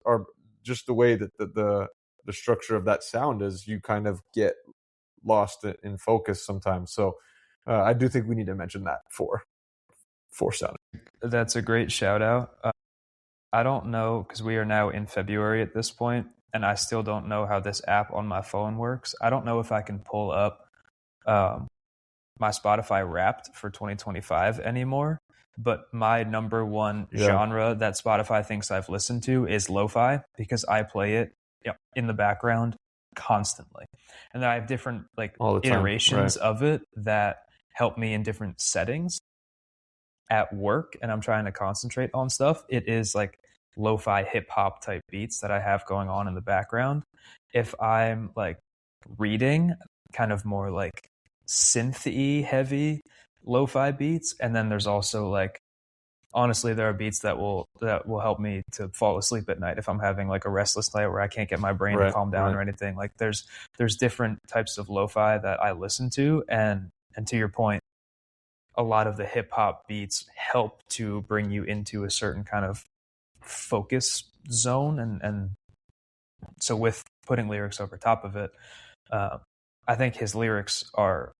just the way that the structure of that sound is, you kind of get lost in focus sometimes. So I do think we need to mention that for sound. That's a great shout out. I don't know, because we are now in February at this point, and I still don't know how this app on my phone works. I don't know if I can pull up my Spotify Wrapped for 2025 anymore, but my number one genre that Spotify thinks I've listened to is lo-fi, because I play it in the background constantly. And then I have different iterations of it that help me in different settings at work, and I'm trying to concentrate on stuff. It is like lo-fi hip hop type beats that I have going on in the background. If I'm like reading, kind of more like synth-y heavy lo-fi beats. And then there's also like, honestly, there are beats that will help me to fall asleep at night if I'm having like a restless night where I can't get my brain to calm down or anything. Like there's different types of lo-fi that I listen to, and to your point, a lot of the hip hop beats help to bring you into a certain kind of focus zone, and so with putting lyrics over top of it, I think his lyrics are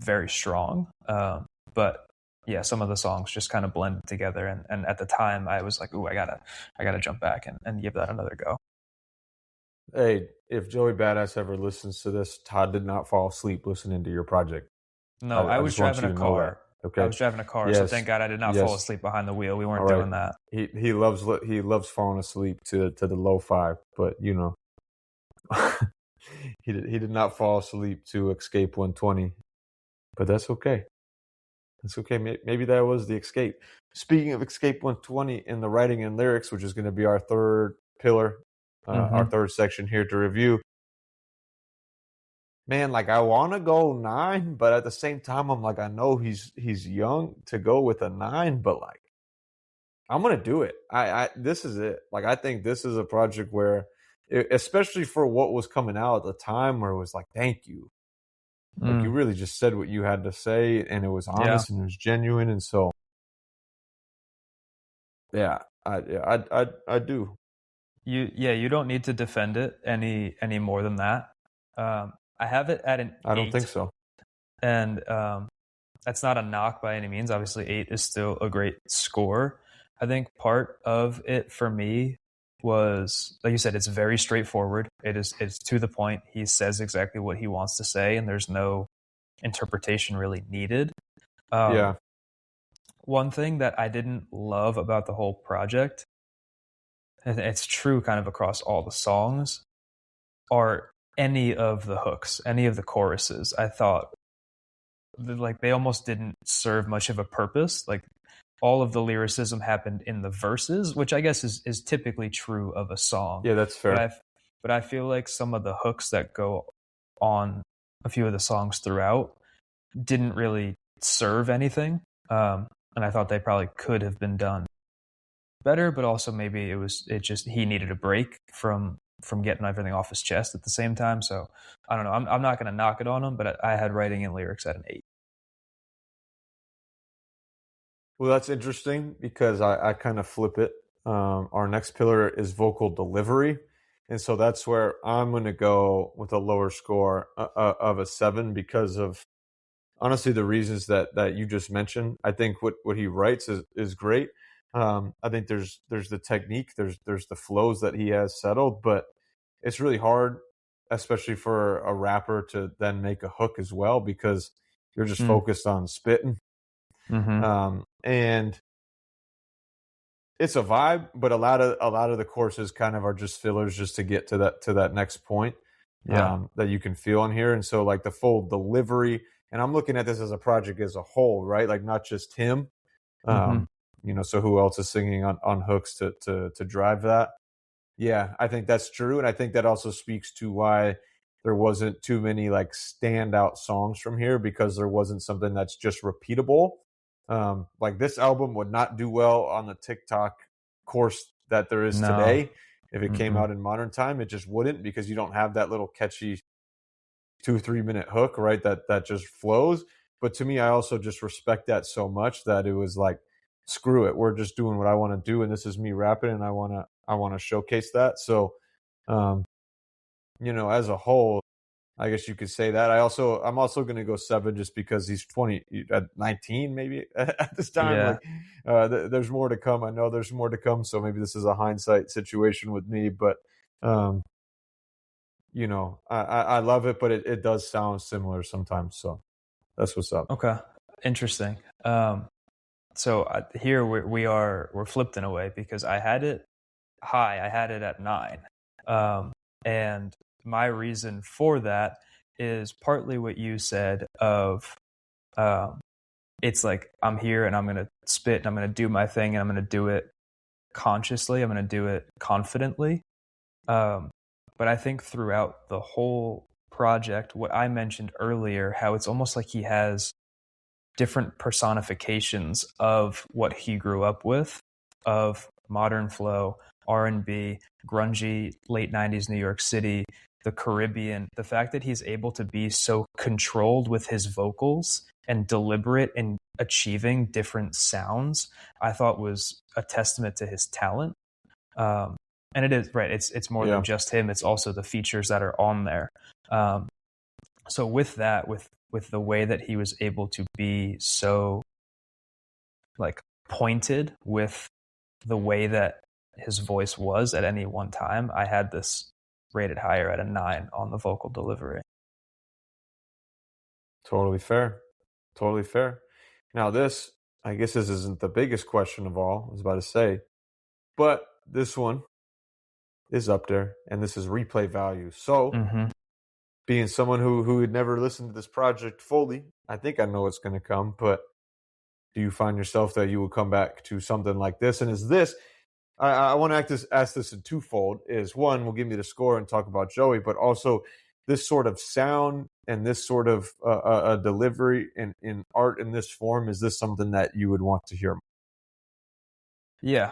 very strong, but yeah, some of the songs just kind of blended together. And at the time I was like, ooh, I gotta jump back and give that another go. Hey, if Joey Badass ever listens to this, Todd did not fall asleep listening to your project. No, I I was just want driving you a to know that. car. I Okay. was driving a car, so Yes. thank God I did not fall Yes. asleep behind the wheel. We All weren't right. doing that. He loves falling asleep to the low five, but you know, he did not fall asleep to Escape 120, but that's okay. That's okay. Maybe that was the escape. Speaking of Escape 120 in the writing and lyrics, which is going to be our third pillar, our third section here to review. Man, like I want to go 9, but at the same time, I'm like, I know he's young to go with a 9, but like I'm gonna do it. This is it. Like I think this is a project where, especially for what was coming out at the time, where it was like, thank you, like you really just said what you had to say, and it was honest and it was genuine, and so yeah, I do. You don't need to defend it any more than that. I have it at an 8. I don't think so. And that's not a knock by any means. Obviously, 8 is still a great score. I think part of it for me was, like you said, it's very straightforward. It's to the point. He says exactly what he wants to say, and there's no interpretation really needed. Yeah. One thing that I didn't love about the whole project, and it's true kind of across all the songs, are any of the hooks, any of the choruses. I thought like they almost didn't serve much of a purpose. Like all of the lyricism happened in the verses, which I guess is typically true of a song. Yeah, that's fair. But I feel like some of the hooks that go on a few of the songs throughout didn't really serve anything. And I thought they probably could have been done better, but also maybe he needed a break from getting everything off his chest at the same time. So I don't know. I'm not going to knock it on him, but I had writing and lyrics at an 8. Well, that's interesting because I kind of flip it. Our next pillar is vocal delivery. And so that's where I'm going to go with a lower score of a 7 because of, honestly, the reasons that you just mentioned. I think what he writes is great. I think there's the technique, there's the flows that he has settled, but it's really hard, especially for a rapper to then make a hook as well because you're just focused on spitting. And it's a vibe, but a lot of the courses kind of are just fillers just to get to that next point that you can feel in here. And so like the full delivery, and I'm looking at this as a project as a whole, right? Like not just him. You know, so who else is singing on hooks to drive that? Yeah, I think that's true. And I think that also speaks to why there wasn't too many like standout songs from here because there wasn't something that's just repeatable. Like this album would not do well on the TikTok course that there is today. If it came out in modern time, it just wouldn't because you don't have that little catchy 2-3 minute hook, right? That just flows. But to me, I also just respect that so much that it was like, screw it, we're just doing what I want to do, and this is me rapping, and I want to showcase that. So, you know, as a whole, I guess you could say that. I'm also going to go 7 just because he's 19 maybe at this time. Yeah. Like, there's more to come. I know there's more to come. So maybe this is a hindsight situation with me, but you know, I love it, but it does sound similar sometimes. So that's what's up. Okay, interesting. So here we're flipped in a way because I had it high. I had it at 9, and my reason for that is partly what you said of it's like I'm here and I'm going to spit and I'm going to do my thing and I'm going to do it consciously. I'm going to do it confidently. But I think throughout the whole project, what I mentioned earlier, how it's almost like he has different personifications of what he grew up with, of modern flow, R&B, grungy, late 90s New York City, the Caribbean. The fact that he's able to be so controlled with his vocals and deliberate in achieving different sounds, I thought was a testament to his talent. And it is, right, it's more than just him, it's also the features that are on there. So with that, with the way that he was able to be so like pointed with the way that his voice was at any one time, I had this rated higher at a 9 on the vocal delivery. Totally fair. Totally fair. Now, this, I guess this isn't the biggest question of all, I was about to say, but this one is up there, and this is replay value. So, being someone who had never listened to this project fully, I think I know what's going to come, but do you find yourself that you will come back to something like this? And is this, I want to ask this in twofold, is one, we'll give you the score and talk about Joey, but also this sort of sound and this sort of delivery in art in this form, is this something that you would want to hear more? Yeah.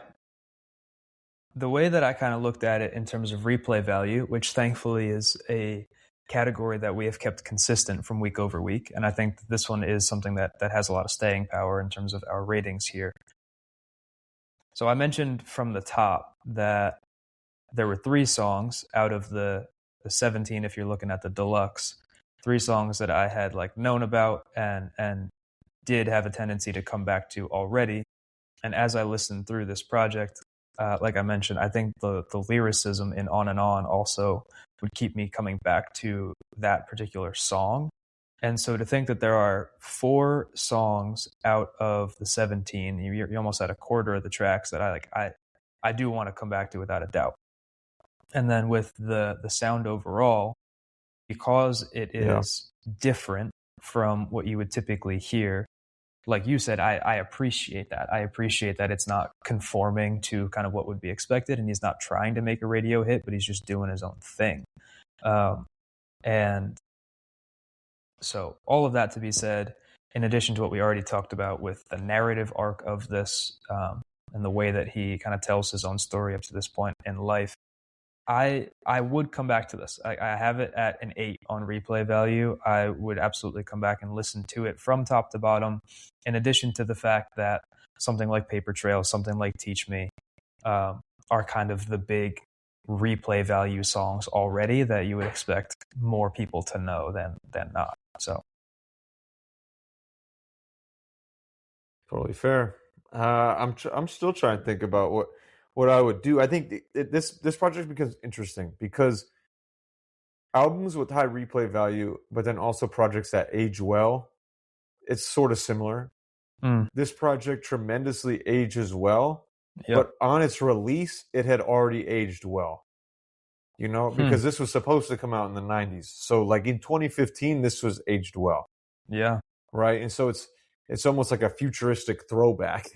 The way that I kind of looked at it in terms of replay value, which thankfully is a category that we have kept consistent from week over week, and I think this one is something that has a lot of staying power in terms of our ratings here. So I mentioned from the top that there were 3 songs out of the 17, if you're looking at the deluxe, 3 songs that I had like known about and did have a tendency to come back to already. And as I listened through this project, like I mentioned, I think the lyricism in On and On also would keep me coming back to that particular song. And so to think that there are 4 songs out of the 17, you're almost at a quarter of the tracks that I do want to come back to without a doubt. And then with the sound overall, because it is different from what you would typically hear, like you said, I appreciate that. I appreciate that it's not conforming to kind of what would be expected, and he's not trying to make a radio hit, but he's just doing his own thing. And so all of that to be said, in addition to what we already talked about with the narrative arc of this and the way that he kind of tells his own story up to this point in life, I would come back to this. I have it at an 8 on replay value. I would absolutely come back and listen to it from top to bottom, in addition to the fact that something like Paper Trail, something like Teach Me are kind of the big replay value songs already that you would expect more people to know than not. So Totally fair. I'm still trying to think about what I would do. I think this project becomes interesting because albums with high replay value, but then also projects that age well, it's sort of similar. This project tremendously ages well, but on its release, it had already aged well. You know, because this was supposed to come out in the 90s. So like in 2015, this was aged well. Yeah. Right. And so it's almost like a futuristic throwback.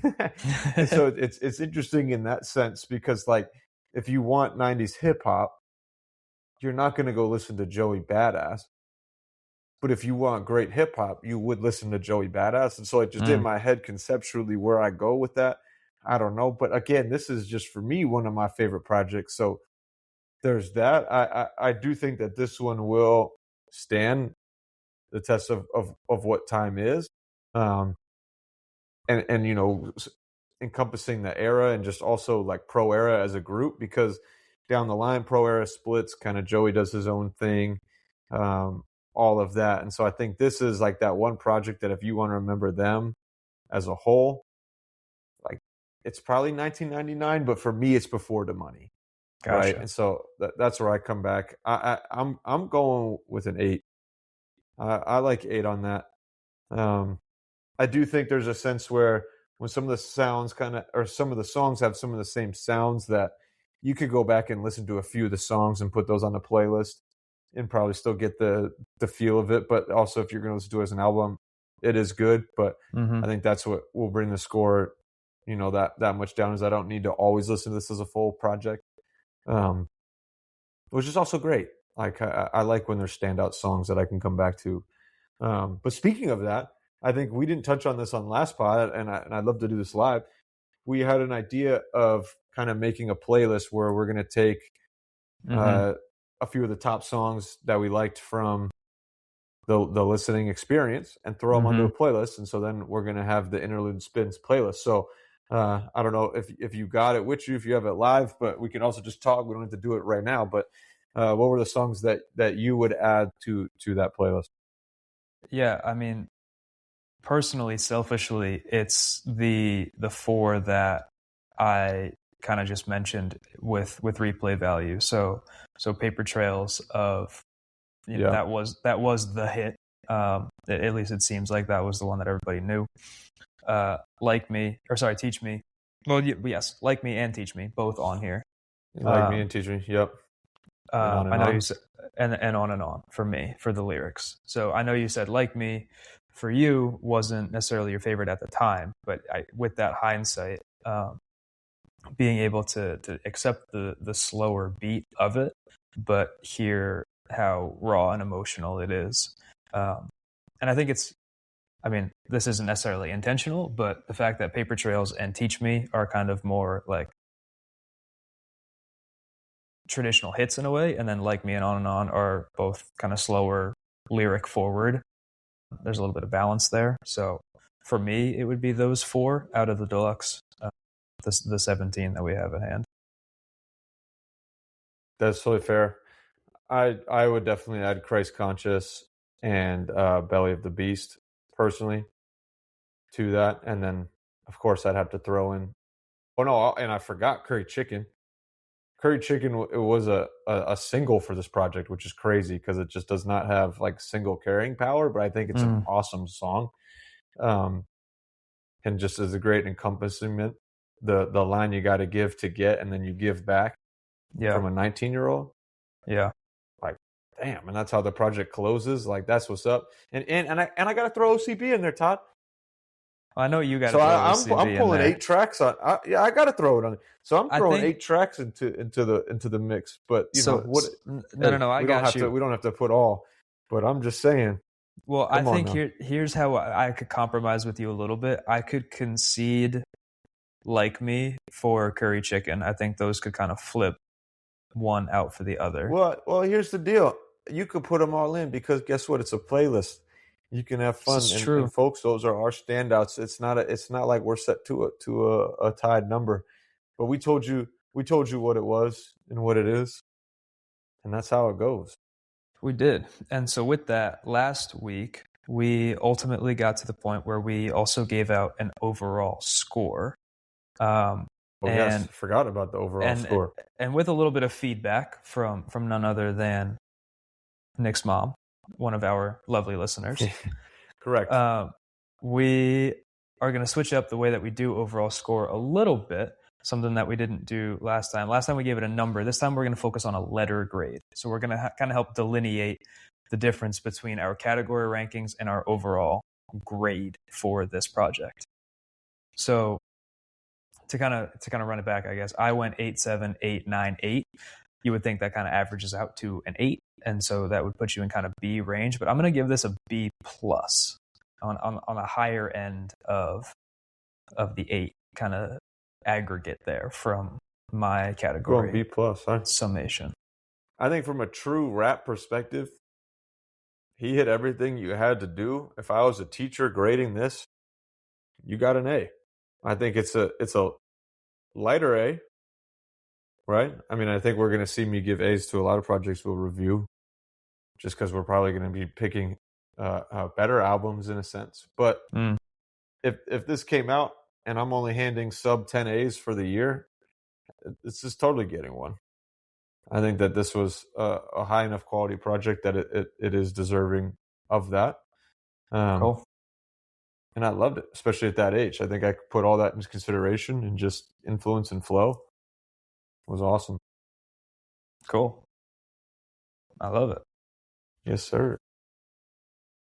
And so it's interesting in that sense, because like if you want 90s hip hop, you're not going to go listen to Joey Badass. But if you want great hip hop, you would listen to Joey Badass. And so I just in my head conceptually where I go with that, I don't know. But again, this is just for me one of my favorite projects. So there's that. I do think that this one will stand the test of what time is. And you know, encompassing the era and just also like Pro Era as a group, because down the line Pro Era splits, kind of Joey does his own thing, all of that. And so I think this is like that one project that if you want to remember them as a whole, like it's probably 1999, but for me it's Before the Money. Gotcha. Right. And so that's where I come back. I'm going with an 8. I like 8 on that. I do think there's a sense where when some of the sounds or some of the songs have some of the same sounds, that you could go back and listen to a few of the songs and put those on the playlist and probably still get the feel of it. But also if you're going to listen to it as an album, it is good. But I think that's what will bring the score, you know, that much down, is I don't need to always listen to this as a full project. Which is also great. Like I like when there's standout songs that I can come back to. But speaking of that, I think we didn't touch on this on last pod, and I'd love to do this live. We had an idea of kind of making a playlist where we're going to take a few of the top songs that we liked from the listening experience and throw them onto a playlist. And so then we're going to have the NTRLD Spins playlist. So I don't know if you got it with you, if you have it live, but we can also just talk. We don't have to do it right now. But what were the songs that you would add to that playlist? Yeah, I mean, personally, selfishly, it's the 4 that I kind of just mentioned with replay value. So Paper Trails of that was the hit. At least it seems like that was the one that everybody knew. Teach Me. Well, yes, Like Me and Teach Me, both on here. Like Me and Teach Me, yep. I know you said, and on for me, for the lyrics. So I know you said Like Me for you wasn't necessarily your favorite at the time, but with that hindsight, being able to accept the slower beat of it, but hear how raw and emotional it is. And I think this isn't necessarily intentional, but the fact that Paper Trails and Teach Me are kind of more like traditional hits in a way, and then Like Me and On are both kind of slower, lyric forward. There's a little bit of balance there. So for me, it would be those 4 out of the deluxe, the 17 that we have at hand. That's totally fair. I would definitely add Christ Conscious and Belly of the Beast personally to that, and then of course I'd have to throw in. Oh no, and I forgot Curry Chicken. Curry Chicken, it was a single for this project, which is crazy because it just does not have like single carrying power, but I think it's an awesome song. And just as a great encompassment, the line you got to give to get, and then you give back from a 19-year-old. Yeah. Like, damn, and that's how the project closes. Like, that's what's up. And I got to throw OCB in there, Todd. I know you got to throw OCB I'm pulling in there. 8 tracks on. I got to throw it on. So I'm throwing 8 tracks into the mix. But No, I got you. We don't have to put all. But I'm just saying. Well, I think here's how I could compromise with you a little bit. I could concede Like Me for Curry Chicken. I think those could kind of flip one out for the other. Well, here's the deal. You could put them all in because guess what? It's a playlist. You can have fun. True. And folks, those are our standouts. It's not like we're set to a tied number. But we told you what it was and what it is. And that's how it goes. We did. And so with that, last week, we ultimately got to the point where we also gave out an overall score. Yes, forgot about the overall score. And with a little bit of feedback from none other than Nick's mom, one of our lovely listeners. Correct. We are going to switch up the way that we do overall score a little bit. Something that we didn't do last time. Last time we gave it a number. This time we're going to focus on a letter grade. So we're going to kind of help delineate the difference between our category rankings and our overall grade for this project. So to kind of run it back, I guess I went 8, 7, 8, 9, 8. You would think that kind of averages out to an 8, and so that would put you in kind of B range. But I'm going to give this a B plus on a higher end of the 8 kind of aggregate there from my category. B plus, huh? Summation. I think from a true rap perspective, he hit everything you had to do. If I was a teacher grading this, you got an A. I think it's a lighter A, right? I mean, I think we're going to see me give A's to a lot of projects we'll review, just because we're probably going to be picking better albums in a sense. But if this came out and I'm only handing sub 10 A's for the year, it's just totally getting one. I think that this was a high enough quality project that it is deserving of that. Cool. And I loved it, especially at that age. I think I could put all that into consideration, and just influence and flow was awesome. Cool. I love it. Yes, sir.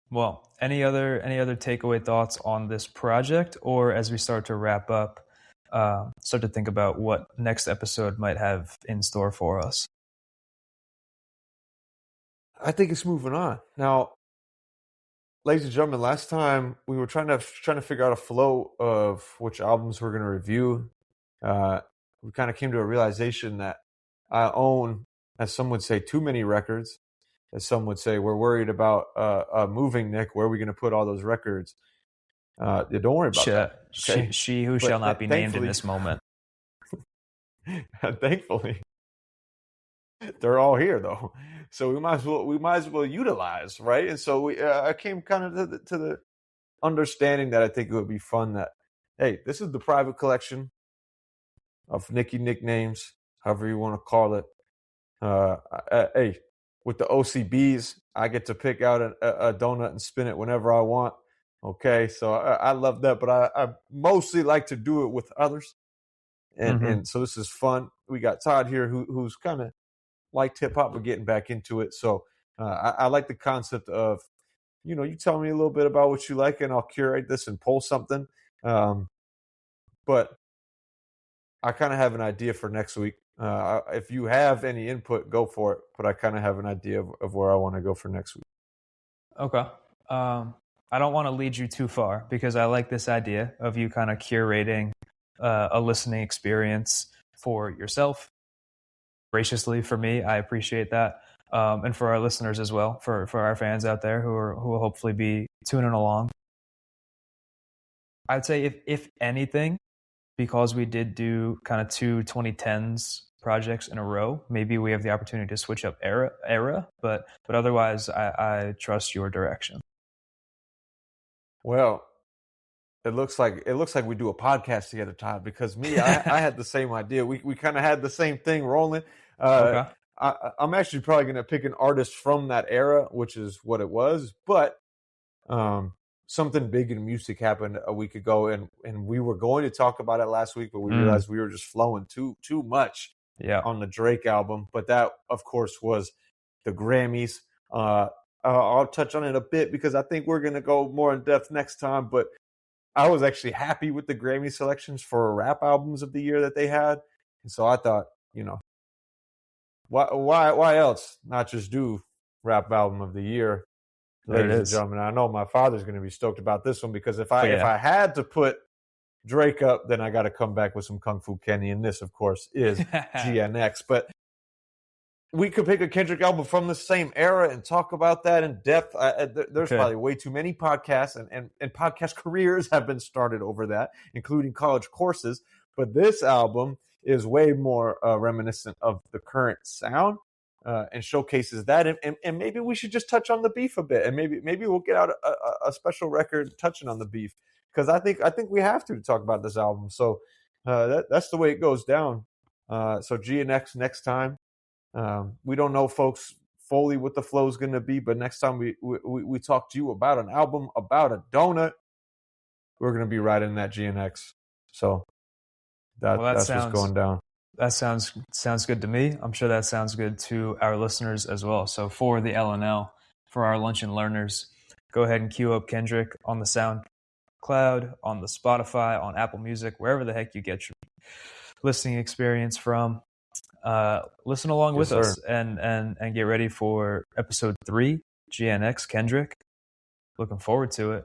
Well, any other takeaway thoughts on this project, or as we start to wrap up, start to think about what next episode might have in store for us? I think it's moving on. Now, ladies and gentlemen, last time we were trying to figure out a flow of which albums we're going to review. We kind of came to a realization that I own, as some would say, too many records. As some would say, we're worried about moving, Nick. Where are we going to put all those records? Don't worry about that. Okay? She who shall not be named in this moment. Thankfully, they're all here though, so we might as well utilize, right? And so I came kind of to understanding that I think it would be fun that, hey, this is the private collection of Nicki nicknames, however you want to call it. Hey, with the OCBs, I get to pick out a donut and spin it whenever I want. Okay, so I love that, but I mostly like to do it with others. And so this is fun. We got Todd here who's kind of liked hip hop but getting back into it. So I like the concept of, you tell me a little bit about what you like and I'll curate this and pull something. But I kind of have an idea for next week. If you have any input, go for it. But I kind of have an idea of where I want to go for next week. Okay. I don't want to lead you too far because I like this idea of you kind of curating a listening experience for yourself. Graciously for me, I appreciate that. And for our listeners as well, for our fans out there who will hopefully be tuning along. I'd say if anything, because we did do kind of two 2010s projects in a row, maybe we have the opportunity to switch up era, but otherwise I trust your direction. Well, it looks like we do a podcast together, Todd, because I had the same idea. We kind of had the same thing rolling. Okay. I'm actually probably going to pick an artist from that era, which is what it was. But something big in music happened a week ago, and we were going to talk about it last week, but we realized we were just flowing too much on the Drake album. But that, of course, was the Grammys. I'll touch on it a bit because I think we're going to go more in depth next time. But I was actually happy with the Grammy selections for rap albums of the year that they had. And so I thought, why else not just do rap album of the year, ladies and gentlemen? I know my father's going to be stoked about this one because if I had to put Drake up, then I got to come back with some Kung Fu Kenny. And this, of course, is GNX. But we could pick a Kendrick album from the same era and talk about that in depth. There's probably way too many podcasts, and podcast careers have been started over that, including college courses. But this album is way more reminiscent of the current sound and showcases that. And maybe we should just touch on the beef a bit, and maybe we'll get out a special record touching on the beef, because I think we have to talk about this album. So that's the way it goes down. So GNX next time. We don't know, folks, fully what the flow is going to be, but next time we talk to you about an album, about a donut, we're going to be right in that GNX. So that's what's going down. That sounds good to me. I'm sure that sounds good to our listeners as well. So for the LNL, for our lunch and learners, go ahead and queue up Kendrick on the SoundCloud, on the Spotify, on Apple Music, wherever the heck you get your listening experience from. Listen along with us and get ready for episode 3, GNX Kendrick. Looking forward to it.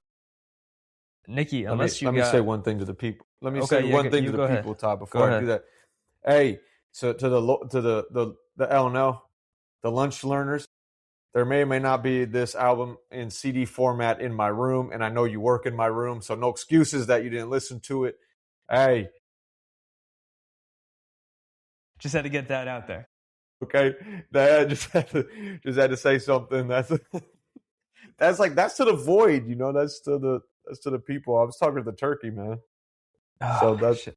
Nikki, let me say one thing to the people. Let me say one thing to the people, Todd, before I do that. Hey, so to the LNL, the lunch learners, there may or may not be this album in CD format in my room, and I know you work in my room, so no excuses that you didn't listen to it. Hey. Just had to get that out there. Okay, that just had to say something. That's to the void, That's to the people. I was talking to the turkey, man. So that's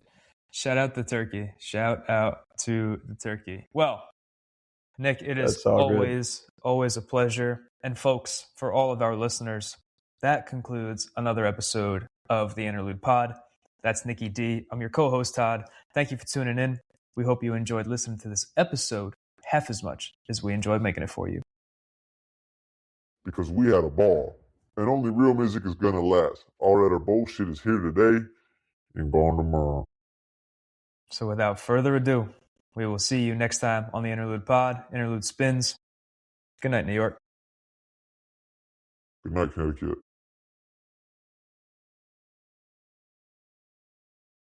shout out the turkey. Shout out to the turkey. Well, Nick, it is always a pleasure. And folks, for all of our listeners, that concludes another episode of the Interlude Pod. That's Nikki D. I'm your co-host, Todd. Thank you for tuning in. We hope you enjoyed listening to this episode half as much as we enjoyed making it for you. Because we had a ball, and only real music is gonna last. All that other bullshit is here today and gone tomorrow. So without further ado, we will see you next time on the Interlude Pod, Interlude Spins. Good night, New York. Good night, Connecticut.